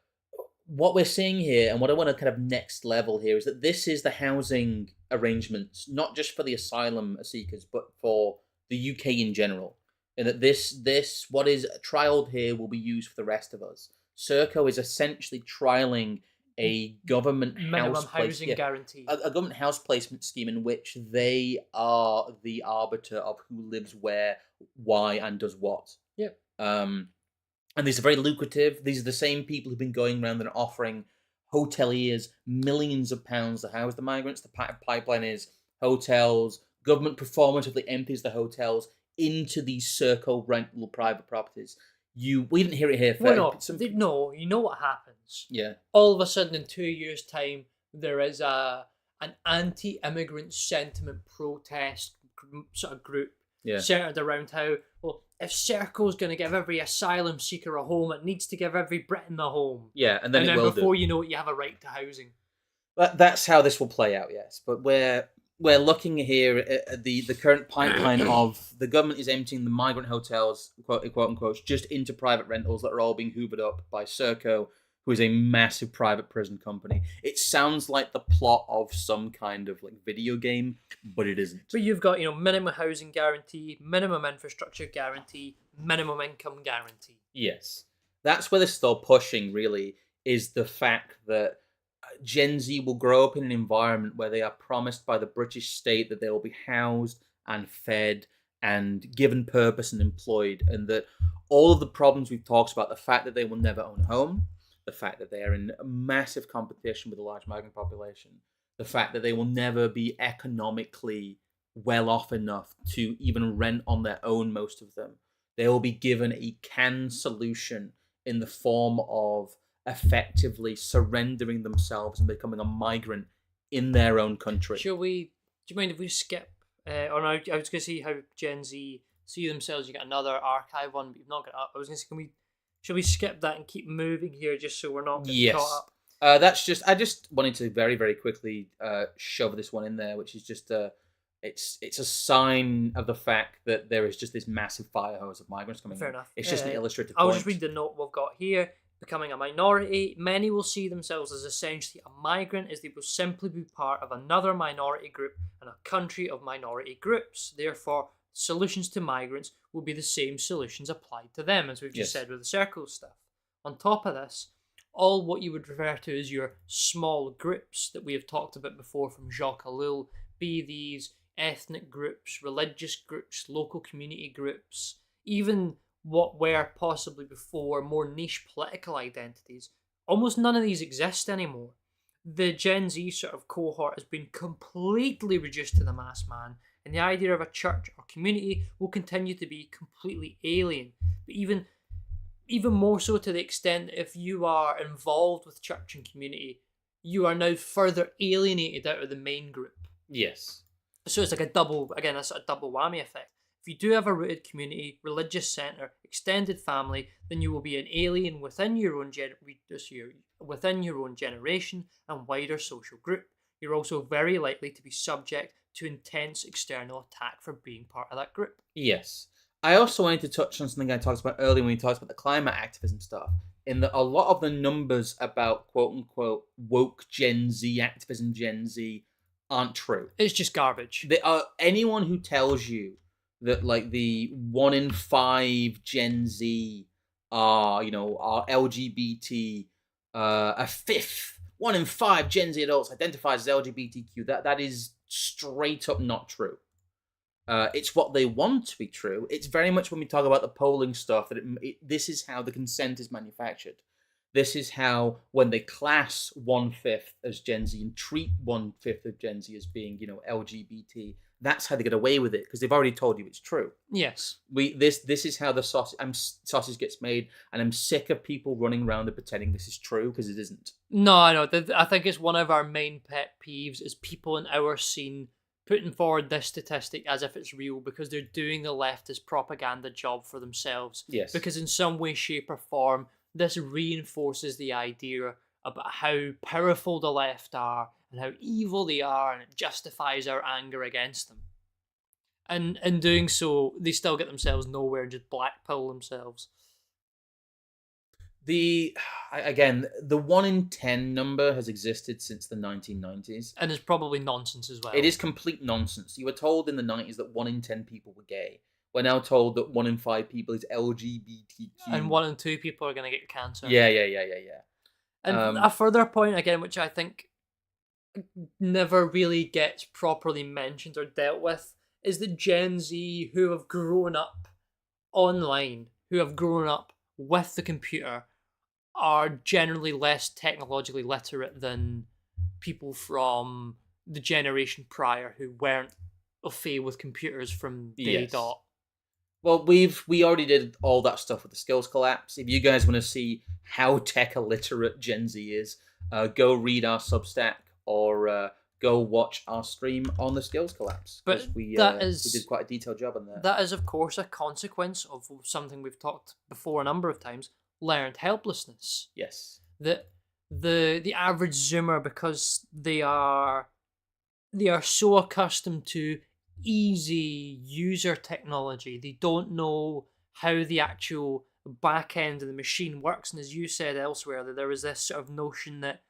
what we're seeing here, and what I want to kind of next level here, is that this is the housing arrangements, not just for the asylum seekers, but for the UK in general, and that this what is trialed here will be used for the rest of us. Serco is essentially trialing a government minimum housing guarantee, a government house placement scheme in which they are the arbiter of who lives where, why, and does what. Yep. And these are very lucrative. These are the same people who've been going around and offering hoteliers millions of pounds to house the migrants. The pipeline is hotels. Government performatively empties the hotels into these Serco rental private properties. We didn't hear it here first. No, you know what happens. Yeah. All of a sudden, in 2 years' time, there is an anti-immigrant sentiment protest sort of group centered around how, well, if Serco's going to give every asylum seeker a home, it needs to give every Briton a home. Yeah, and then before you know it, you have a right to housing. But that's how this will play out, yes. But we're looking here at the current pipeline of the government is emptying the migrant hotels, quote unquote, just into private rentals that are all being hoovered up by Serco, who is a massive private prison company. It sounds like the plot of some kind of like video game, but it isn't. But you've got, minimum housing guarantee, minimum infrastructure guarantee, minimum income guarantee. Yes. That's where this is all pushing, really, is the fact that Gen Z will grow up in an environment where they are promised by the British state that they will be housed and fed and given purpose and employed, and that all of the problems we've talked about, the fact that they will never own a home, the fact that they are in massive competition with a large migrant population, the fact that they will never be economically well off enough to even rent on their own, most of them, they will be given a canned solution in the form of effectively surrendering themselves and becoming a migrant in their own country. Do you mind if we skip? Or no, I was going to see how Gen Z see themselves. You got another archive one, but you've not got. I was going to say, should we skip that and keep moving here, just so we're not getting caught up? I just wanted to very, very quickly shove this one in there, which is just it's a sign of the fact that there is just this massive fire hose of migrants coming. Fair enough. It's just an illustrative I'll point. just read the note we've got here. Becoming a minority, many will see themselves as essentially a migrant, as they will simply be part of another minority group and a country of minority groups. Therefore, solutions to migrants will be the same solutions applied to them, as we've just said with the Serco stuff. On top of this, all what you would refer to as your small groups that we have talked about before from Jacques Ellul, be these ethnic groups, religious groups, local community groups, even what were possibly before more niche political identities, almost none of these exist anymore. The Gen Z sort of cohort has been completely reduced to the mass man, and the idea of a church or community will continue to be completely alien. But even more so to the extent that if you are involved with church and community, you are now further alienated out of the main group. Yes. So it's like a double whammy effect. If you do have a rooted community, religious centre, extended family, then you will be an alien within your own generation and wider social group. You're also very likely to be subject to intense external attack for being part of that group. Yes. I also wanted to touch on something I talked about earlier when we talked about the climate activism stuff, in that a lot of the numbers about quote-unquote woke Gen Z, activism Gen Z, aren't true. It's just garbage. Anyone who tells you that like the 1 in 5 Gen Z are LGBT, a fifth, 1 in 5 Gen Z adults identifies as LGBTQ, that is straight up not true. It's what they want to be true. It's very much when we talk about the polling stuff that this is how the consent is manufactured. This is how, when they class 1/5 as Gen Z and treat 1/5 of Gen Z as being, LGBT, that's how they get away with it, because they've already told you it's true. Yes. This is how the sausage gets made, and I'm sick of people running around and pretending this is true, because it isn't. No, I know. I think it's one of our main pet peeves is people in our scene putting forward this statistic as if it's real because they're doing the leftist propaganda job for themselves. Yes. Because in some way, shape, or form, this reinforces the idea about how powerful the left are and how evil they are, and it justifies our anger against them. And in doing so, they still get themselves nowhere and just blackpill themselves. The 1 in 10 number has existed since the 1990s. And it's probably nonsense as well. It is complete nonsense. You were told in the 90s that 1 in 10 people were gay. We're now told that 1 in 5 people is LGBTQ. And 1 in 2 people are going to get cancer. Yeah. And a further point, again, which I think never really gets properly mentioned or dealt with, is that Gen Z, who have grown up online, who have grown up with the computer, are generally less technologically literate than people from the generation prior who weren't au fait with computers from day dot. Well, we already did all that stuff with the skills collapse. If you guys want to see how tech illiterate Gen Z is, go read our Substack or go watch our stream on the skills collapse. But we did quite a detailed job on that. That is, of course, a consequence of something we've talked before a number of times: learned helplessness. Yes. That the average Zoomer, because they are so accustomed to easy user technology, they don't know how the actual back end of the machine works. And as you said elsewhere, that there was this sort of notion that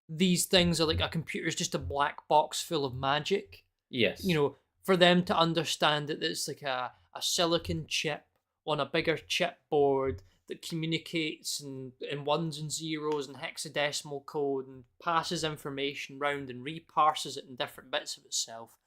these things are like a computer is just a black box full of magic. Yes. You know, for them to understand that it's like a silicon chip on a bigger chipboard that communicates in ones and zeros and hexadecimal code and passes information round and reparses it in different bits of itself.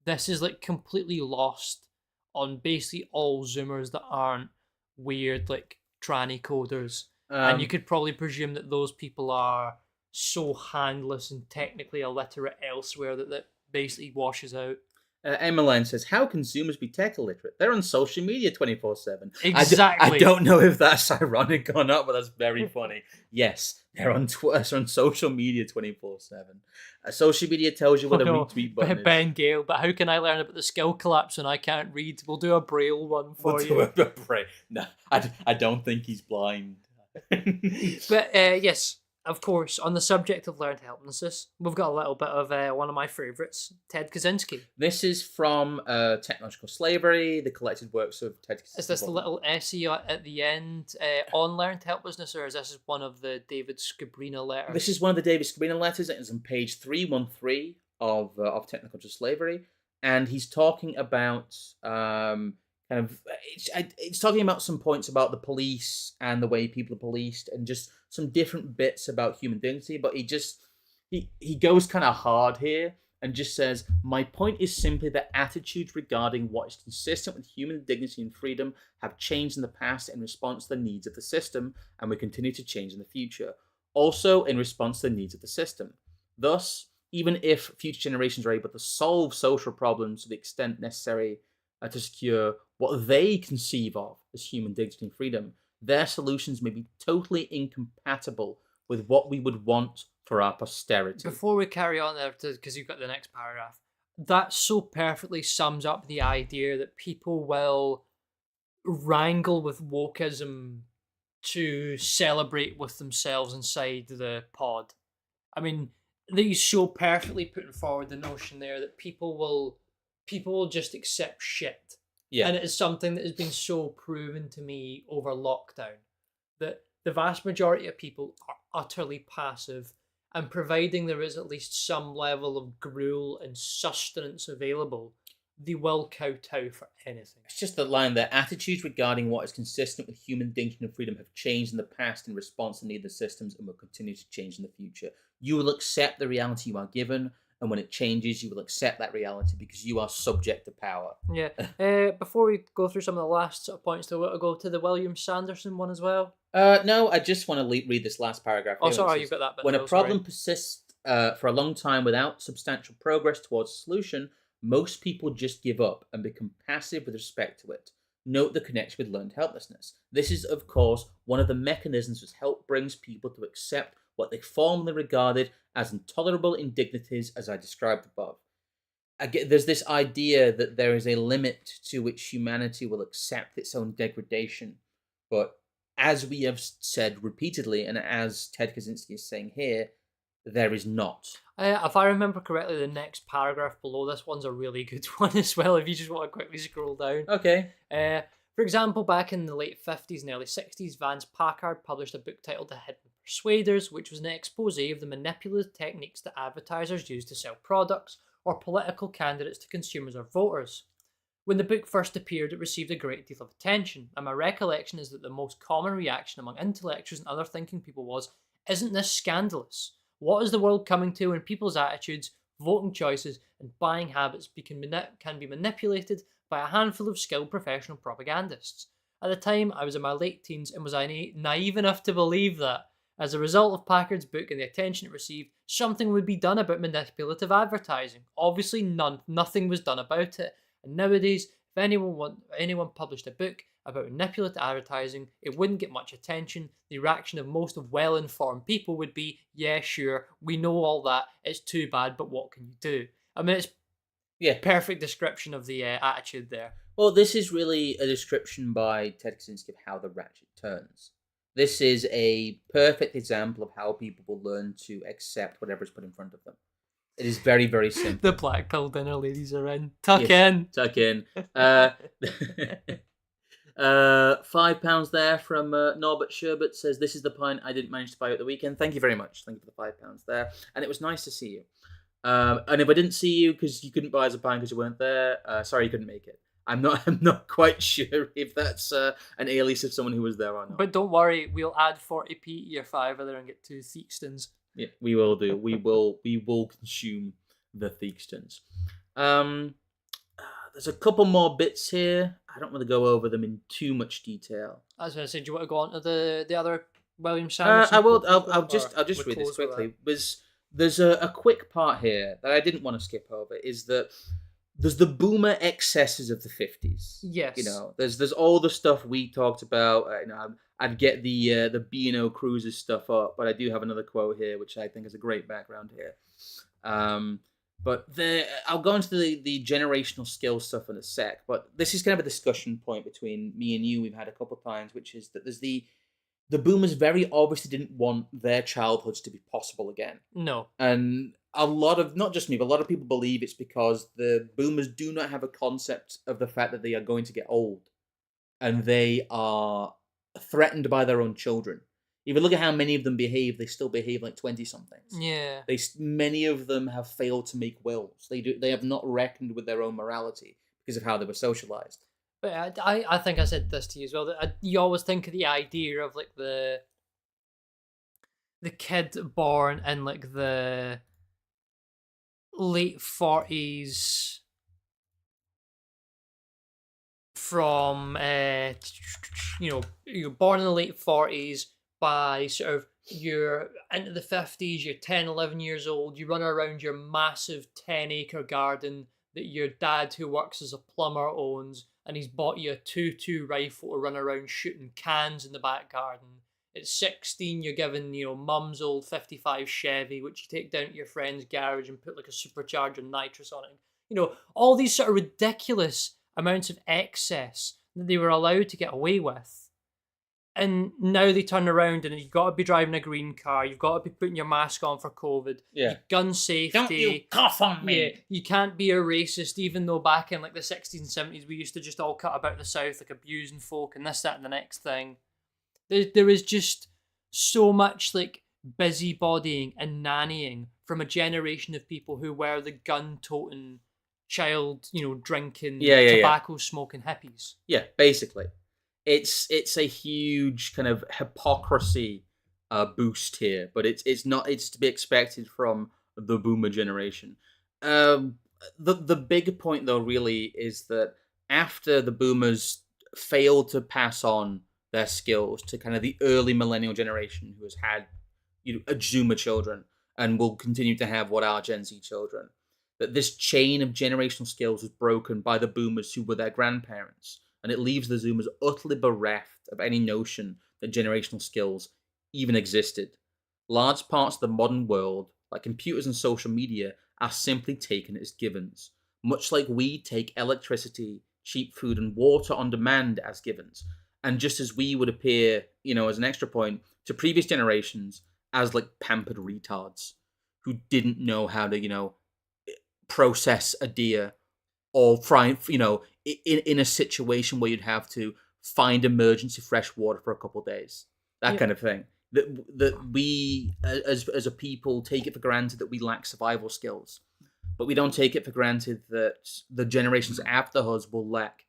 This is like completely lost on basically all Zoomers that aren't weird like tranny coders. And you could probably presume that those people are so handless and technically illiterate elsewhere that basically washes out. Emmeline says, how can Zoomers be tech illiterate? They're on social media 24/7. Exactly. I don't know if that's ironic or not, but that's very funny. Yes, they're on Twitter, on social media 24/7. Social media tells you what a retweet button is. Ben Gale, but how can I learn about the skill collapse when I can't read? We'll do a Braille one for you. No, I don't think he's blind. But yes, of course, on the subject of learned helplessness, we've got a little bit of one of my favourites, Ted Kaczynski. This is from Technological Slavery, the collected works of Ted Kaczynski. Is this the little essay at the end on learned helplessness, or is this one of the David Scabrina letters? This is one of the David Scabrina letters. It is on page 313 of Technological Slavery, and he's talking about it's talking about some points about the police and the way people are policed, and just some different bits about human dignity. But he goes kind of hard here and just says, my point is simply that attitudes regarding what is consistent with human dignity and freedom have changed in the past in response to the needs of the system, and will continue to change in the future, also in response to the needs of the system. Thus, even if future generations are able to solve social problems to the extent necessary to secure what they conceive of as human dignity and freedom, their solutions may be totally incompatible with what we would want for our posterity. Before we carry on there, because you've got the next paragraph, that so perfectly sums up the idea that people will wrangle with wokeism to celebrate with themselves inside the pod. I mean, he's so perfectly putting forward the notion there that people will just accept shit. Yeah. And it is something that has been so proven to me over lockdown, that the vast majority of people are utterly passive, and providing there is at least some level of gruel and sustenance available, they will kowtow for anything. It's just the line there. Attitudes regarding what is consistent with human dignity and freedom have changed in the past in response to neither systems and will continue to change in the future. You will accept the reality you are given, and when it changes, you will accept that reality because you are subject to power. Yeah. Before we go through some of the last sort of points, do we want to go to the William Sanderson one as well? No, I just want to read this last paragraph. Oh, sorry, you've got that bit. When a problem persists for a long time without substantial progress towards a solution, most people just give up and become passive with respect to it. Note the connection with learned helplessness. This is, of course, one of the mechanisms which help brings people to accept what they formerly regarded as intolerable indignities, as I described above. there's this idea that there is a limit to which humanity will accept its own degradation. But as we have said repeatedly, and as Ted Kaczynski is saying here, there is not. If I remember correctly, the next paragraph below this one's a really good one as well, if you just want to quickly scroll down. Okay. For example, back in the late 50s and early 60s, Vance Packard published a book titled The Hidden Persuaders, which was an expose of the manipulative techniques that advertisers use to sell products or political candidates to consumers or voters. When the book first appeared, it received a great deal of attention, and my recollection is that the most common reaction among intellectuals and other thinking people was, "Isn't this scandalous? What is the world coming to when people's attitudes, voting choices, and buying habits can be manipulated by a handful of skilled professional propagandists?" At the time, I was in my late teens and was naive enough to believe that, as a result of Packard's book and the attention it received, something would be done about manipulative advertising. Obviously, nothing was done about it. And nowadays, if anyone published a book about manipulative advertising, it wouldn't get much attention. The reaction of most of well-informed people would be, "Yeah, sure, we know all that. It's too bad, but what can you do?" I mean, it's perfect description of the attitude there. Well, this is really a description by Ted Kaczynski of how the ratchet turns. This is a perfect example of how people will learn to accept whatever is put in front of them. It is very, very simple. The black pill dinner ladies are in. Tuck in. Tuck in. £5 there from Norbert Sherbert says, "This is the pint I didn't manage to buy at the weekend." Thank you very much. Thank you for the £5 there. And it was nice to see you. And if I didn't see you because you couldn't buy us a pint because you weren't there, sorry you couldn't make it. I'm not quite sure if that's an alias of someone who was there or not. But don't worry, we'll add 40p to your fiver there and get 2 Theakstons. Yeah, we will do. We will consume the Theakstons. There's a couple more bits here. I don't want to go over them in too much detail. I was going to say, do you want to go on to the other William Sanderson? I will. I'll just read this quickly. There's a quick part here that I didn't want to skip over. Is that there's the boomer excesses of the 50s. Yes. You know, there's all the stuff we talked about. I'd get the B&O Cruises stuff up, but I do have another quote here, which I think is a great background here. But I'll go into the generational skill stuff in a sec. But this is kind of a discussion point between me and you. We've had a couple of times, which is that there's the boomers very obviously didn't want their childhoods to be possible again. No. And a lot of, not just me, but a lot of people believe it's because the boomers do not have a concept of the fact that they are going to get old. And they are threatened by their own children. If you look at how many of them behave, they still behave like 20-somethings. Yeah. Many of them have failed to make wills. They have not reckoned with their own morality because of how they were socialized. But I think I said this to you as well. That you always think of the idea of like the kid born in like the late 40s from you're born in the late 40s, by sort of you're into the 50s, you're 10, 11 years old, you run around your massive 10-acre garden that your dad, who works as a plumber, owns, and he's bought you a 2.2 rifle to run around shooting cans in the back garden. At 16, you're given, mum's old 55 Chevy, which you take down to your friend's garage and put like a supercharger nitrous on it. All these sort of ridiculous amounts of excess that they were allowed to get away with. And now they turn around and you've got to be driving a green car. You've got to be putting your mask on for COVID. Yeah. Gun safety. Don't you cough on me. Yeah. You can't be a racist, even though back in like the 60s and 70s, we used to just all cut about the South, like abusing folk and this, that, and the next thing. There is just so much like busybodying and nannying from a generation of people who were the gun-toting, child, drinking, tobacco smoking hippies. Yeah, basically. It's a huge kind of hypocrisy boost here, but it's to be expected from the boomer generation. The big point though really is that after the boomers failed to pass on their skills to kind of the early millennial generation who has had Zoomer children and will continue to have what are Gen Z children, that this chain of generational skills was broken by the boomers who were their grandparents. And it leaves the Zoomers utterly bereft of any notion that generational skills even existed. Large parts of the modern world, like computers and social media, are simply taken as givens. much like we take electricity, cheap food, and water on demand as givens. And just as we would appear, as an extra point to previous generations as like pampered retards who didn't know how to, process a deer or fry, in a situation where you'd have to find emergency fresh water for a couple of days, that kind of thing. That we, as a people, take it for granted that we lack survival skills, but we don't take it for granted that the generations after us will lack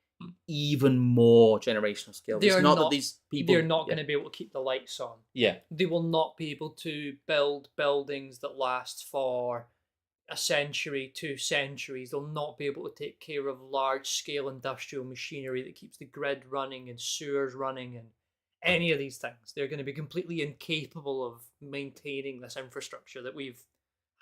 even more generational skills. It's not that these people... They're not going to be able to keep the lights on. Yeah. They will not be able to build buildings that last for a century, 2 centuries. They'll not be able to take care of large-scale industrial machinery that keeps the grid running and sewers running and any of these things. They're going to be completely incapable of maintaining this infrastructure that we've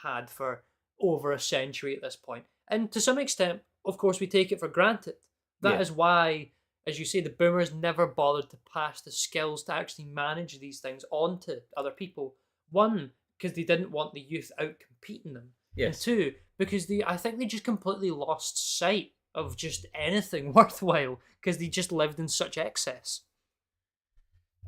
had for over a century at this point. And to some extent, of course, we take it for granted. That is why, as you say, the boomers never bothered to pass the skills to actually manage these things on to other people. One, because they didn't want the youth out competing them. Yes. And two, because I think they just completely lost sight of just anything worthwhile because they just lived in such excess.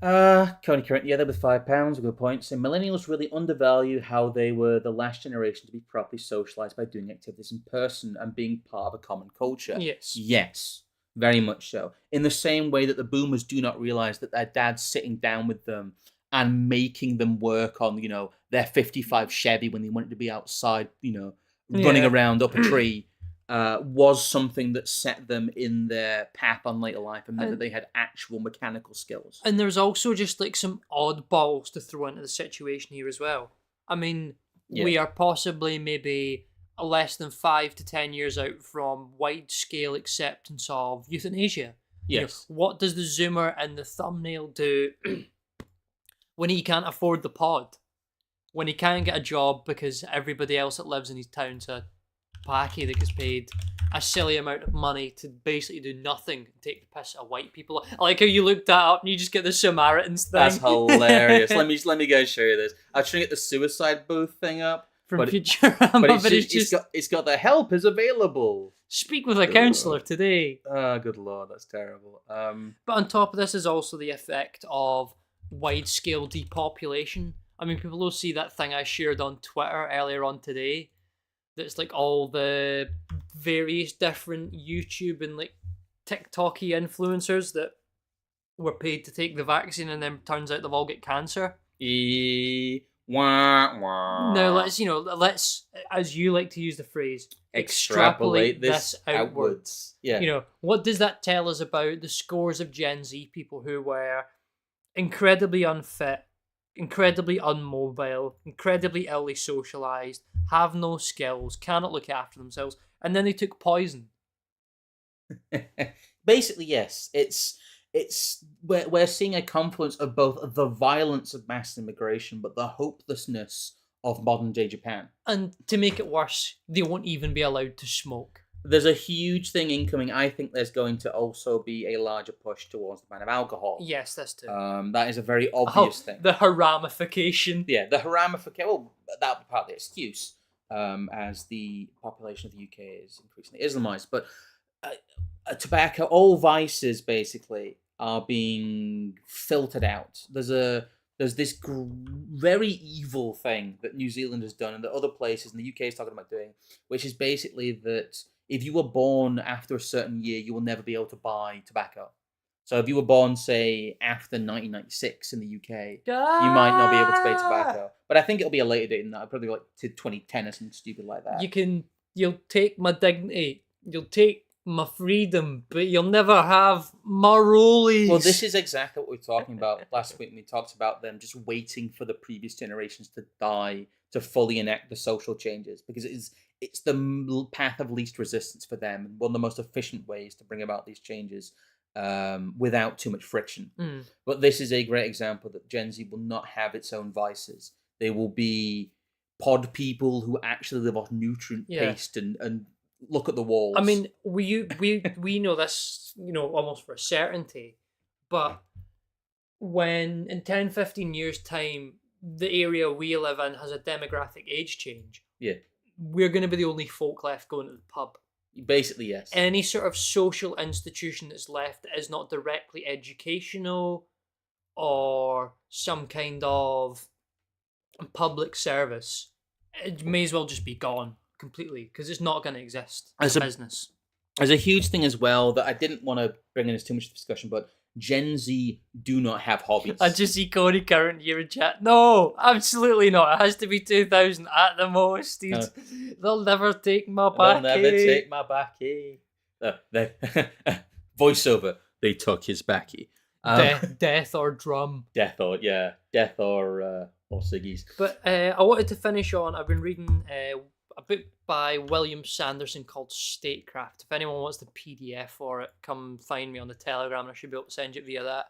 Coney Current, they're with £5, a good point. So millennials really undervalue how they were the last generation to be properly socialised by doing activities in person and being part of a common culture. Yes, very much so. In the same way that the boomers do not realise that their dad's sitting down with them and making them work on, their 55 Chevy when they wanted to be outside, running around up a tree. Was something that set them in their path on later life and meant that they had actual mechanical skills. And there's also just like some oddballs to throw into the situation here as well. I mean, we are possibly maybe less than 5 to 10 years out from wide-scale acceptance of euthanasia. Yes. What does the Zoomer in the thumbnail do when he can't afford the pod? When he can't get a job because everybody else that lives in his town's a packy that gets paid a silly amount of money to basically do nothing and take the piss at white people. I like how you looked that up and you just get the Samaritans thing. That's hilarious. let me go show you this. I was trying to get the suicide booth thing up from Futurama, but it's got the help is available. Speak with a counsellor today. Oh, good lord, that's terrible. But on top of this is also the effect of wide-scale depopulation. I mean, people will see that thing I shared on Twitter earlier on today. That's like all the various different YouTube and like TikTok-y influencers that were paid to take the vaccine and then turns out they've all got cancer. Now let's, as you like to use the phrase, extrapolate this outwards. Yeah. What does that tell us about the scores of Gen Z people who were incredibly unfit, incredibly unmobile, incredibly illy socialized, have no skills, cannot look after themselves, and then they took poison? Basically, yes. We're seeing a confluence of both the violence of mass immigration, but the hopelessness of modern day Japan. And to make it worse, they won't even be allowed to smoke. There's a huge thing incoming. I think there's going to also be a larger push towards the ban of alcohol. Yes, that's too. That is a very obvious thing. The haramification. Yeah, the haramification. Well, that'll be part of the excuse, as the population of the UK is increasingly Islamized. But tobacco, all vices basically are being filtered out. There's this very evil thing that New Zealand has done and that other places in the UK is talking about doing, which is basically that if you were born after a certain year, you will never be able to buy tobacco. So if you were born, say, after 1996 in the UK, you might not be able to buy tobacco. But I think it'll be a later date than that, probably like to 2010 or something stupid like that. You'll take my dignity, you'll take my freedom, but you'll never have my rollies. Well, this is exactly what we were talking about last week. We talked about them just waiting for the previous generations to die to fully enact the social changes, because it's the path of least resistance for them and one of the most efficient ways to bring about these changes without too much friction. But this is a great example that Gen Z will not have its own vices. They will be pod people who actually live off nutrient paste and look at the walls. I mean, we know this, almost for a certainty, but when in 10, 15 years' time, the area we live in has a demographic age change, we're going to be the only folk left going to the pub. Basically, yes. Any sort of social institution that's left that is not directly educational or some kind of public service, it may as well just be gone completely because it's not going to exist as a business. There's a huge thing as well that I didn't want to bring in as too much discussion, but Gen Z do not have hobbies. I just see Cody current year in chat. No, absolutely not. It has to be 2000 at the most. They'll never take my back. They'll never take my backy. Voiceover. They took his backy. Death or drum. Death or Siggy's. But I wanted to finish on. I've been reading a book by William Sanderson called Statecraft. If anyone wants the PDF for it, come find me on the Telegram and I should be able to send you via that.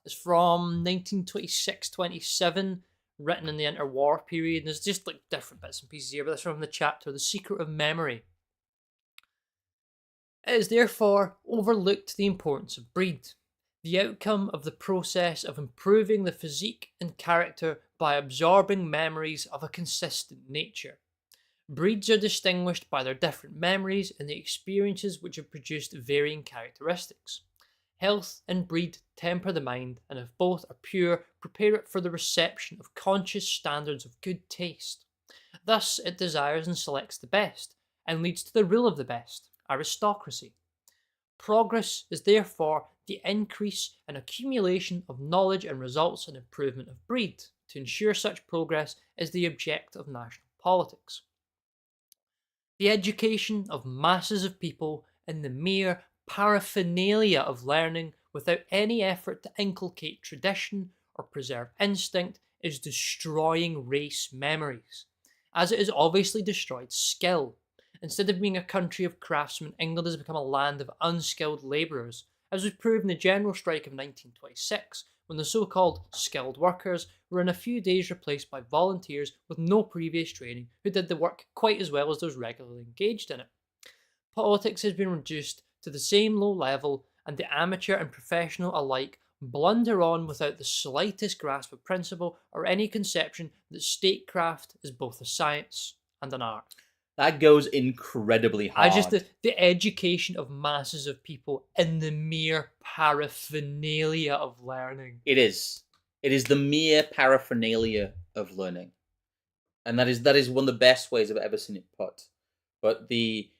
It's from 1926-27, written in the interwar period. And there's just like different bits and pieces here, but that's from the chapter, The Secret of Memory. It is therefore overlooked the importance of breed, the outcome of the process of improving the physique and character by absorbing memories of a consistent nature. Breeds are distinguished by their different memories and the experiences which have produced varying characteristics. Health and breed temper the mind, and if both are pure, prepare it for the reception of conscious standards of good taste. Thus it desires and selects the best, and leads to the rule of the best, aristocracy. Progress is therefore the increase and accumulation of knowledge and results in improvement of breed. To ensure such progress is the object of national politics. The education of masses of people in the mere paraphernalia of learning without any effort to inculcate tradition or preserve instinct is destroying race memories, as it has obviously destroyed skill. Instead of being a country of craftsmen, England has become a land of unskilled labourers, as was proved in the general strike of 1926, when the so-called skilled workers were in a few days replaced by volunteers with no previous training who did the work quite as well as those regularly engaged in it. Politics has been reduced to the same low level, and the amateur and professional alike blunder on without the slightest grasp of principle or any conception that statecraft is both a science and an art. That goes incredibly hard. The education of masses of people in the mere paraphernalia of learning. It is. It is the mere paraphernalia of learning. And that is one of the best ways I've ever seen it put. But the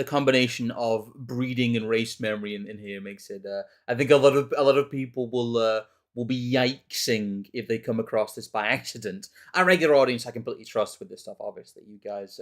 combination of breeding and race memory in here makes it I think a lot of people will be yikesing if they come across this by accident. Our regular audience I completely trust with this stuff, obviously. You guys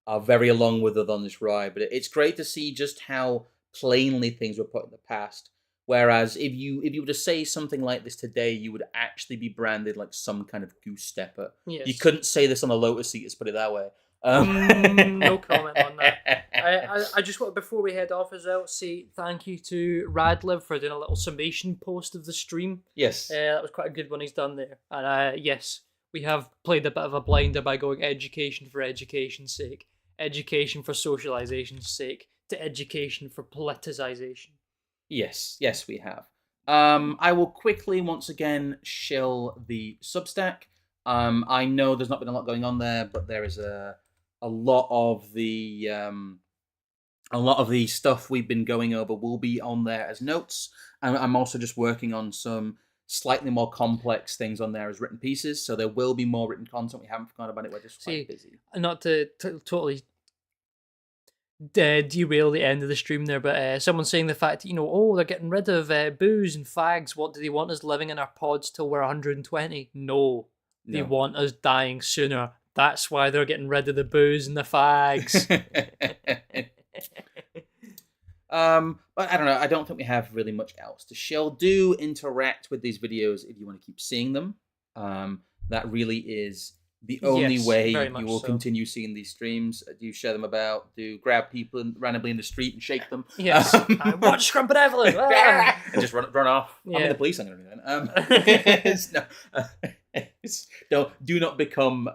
are very along with us on this ride, but it's great to see just how plainly things were put in the past. Whereas if you were to say something like this today, you would actually be branded like some kind of goose stepper. Yes. You couldn't say this on a Lotus seat, let's put it that way. No comment on that. I just want, before we head off as well, say thank you to Radliv for doing a little summation post of the stream. Yes. That was quite a good one he's done there. And yes, we have played a bit of a blinder by going education for education's sake, education for socialization's sake, to education for politicization. Yes, we have. I will quickly once again shill the Substack. I know there's not been a lot going on there, but there is a lot of the stuff we've been going over will be on there as notes. And I'm also just working on some slightly more complex things on there as written pieces, so there will be more written content. We haven't forgotten about it. We're just quite busy. Not to totally derail the end of the stream there, but someone's saying the fact that, they're getting rid of booze and fags. What do they want us living in our pods till we're 120? No. They want us dying sooner. That's why they're getting rid of the booze and the fags. But I don't know. I don't think we have really much else to shill. Do interact with these videos if you want to keep seeing them. That really is the only way you will continue seeing these streams. Do share them about. Do grab people randomly in the street and shake them. Yes. Watch Scrumpet Evelyn. And just run off. Yeah. I'm in the police. I'm going to do that. Do not become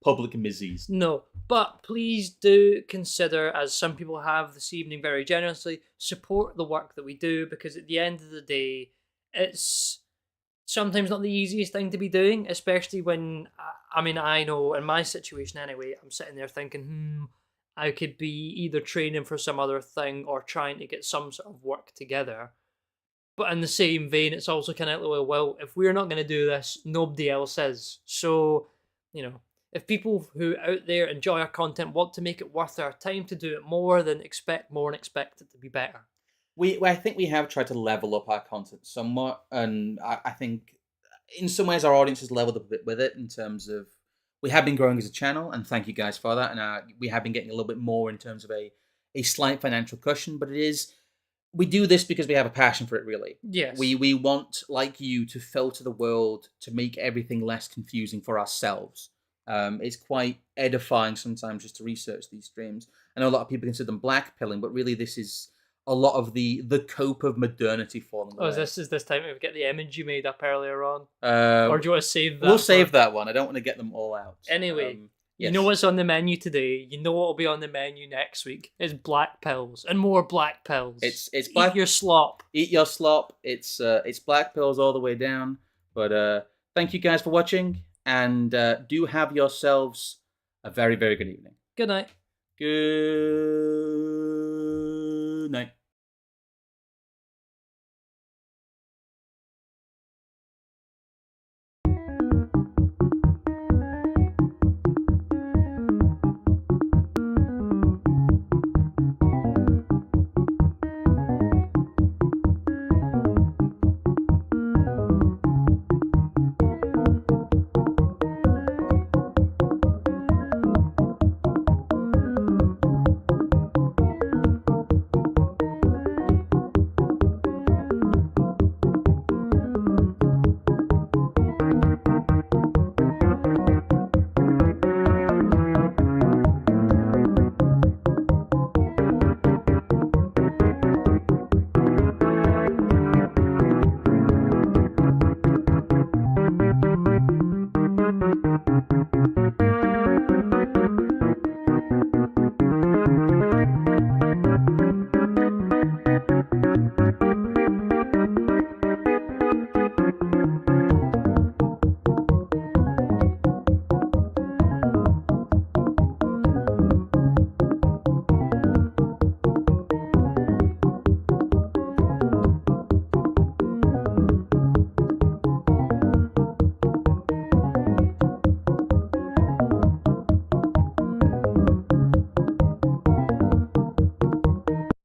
public miseries. No, but please do consider, as some people have this evening very generously, support the work that we do, because at the end of the day, it's sometimes not the easiest thing to be doing, especially when, I know in my situation anyway, I'm sitting there thinking, I could be either training for some other thing or trying to get some sort of work together. But in the same vein, it's also kind of like, well, if we're not going to do this, nobody else is. So, if people who out there enjoy our content want to make it worth our time to do it more, then expect more and expect it to be better. I think we have tried to level up our content somewhat, and I think in some ways our audience has leveled up a bit with it in terms of we have been growing as a channel, and thank you guys for that. And we have been getting a little bit more in terms of a slight financial cushion, but we do this because we have a passion for it. Really, yes. We want, like you, to filter the world to make everything less confusing for ourselves. It's quite edifying sometimes just to research these streams. I know a lot of people consider them blackpilling, but really this is a lot of the cope of modernity falling away. Oh, is this time we get the image you made up earlier on? Or do you want to save that? We'll save that one. I don't want to get them all out. Anyway, you know what's on the menu today. You know what will be on the menu next week. It's black pills and more black pills. It's black. Eat your slop. Eat your slop. It's black pills all the way down. But thank you guys for watching, and do have yourselves a very, very good evening. Good night. Good night.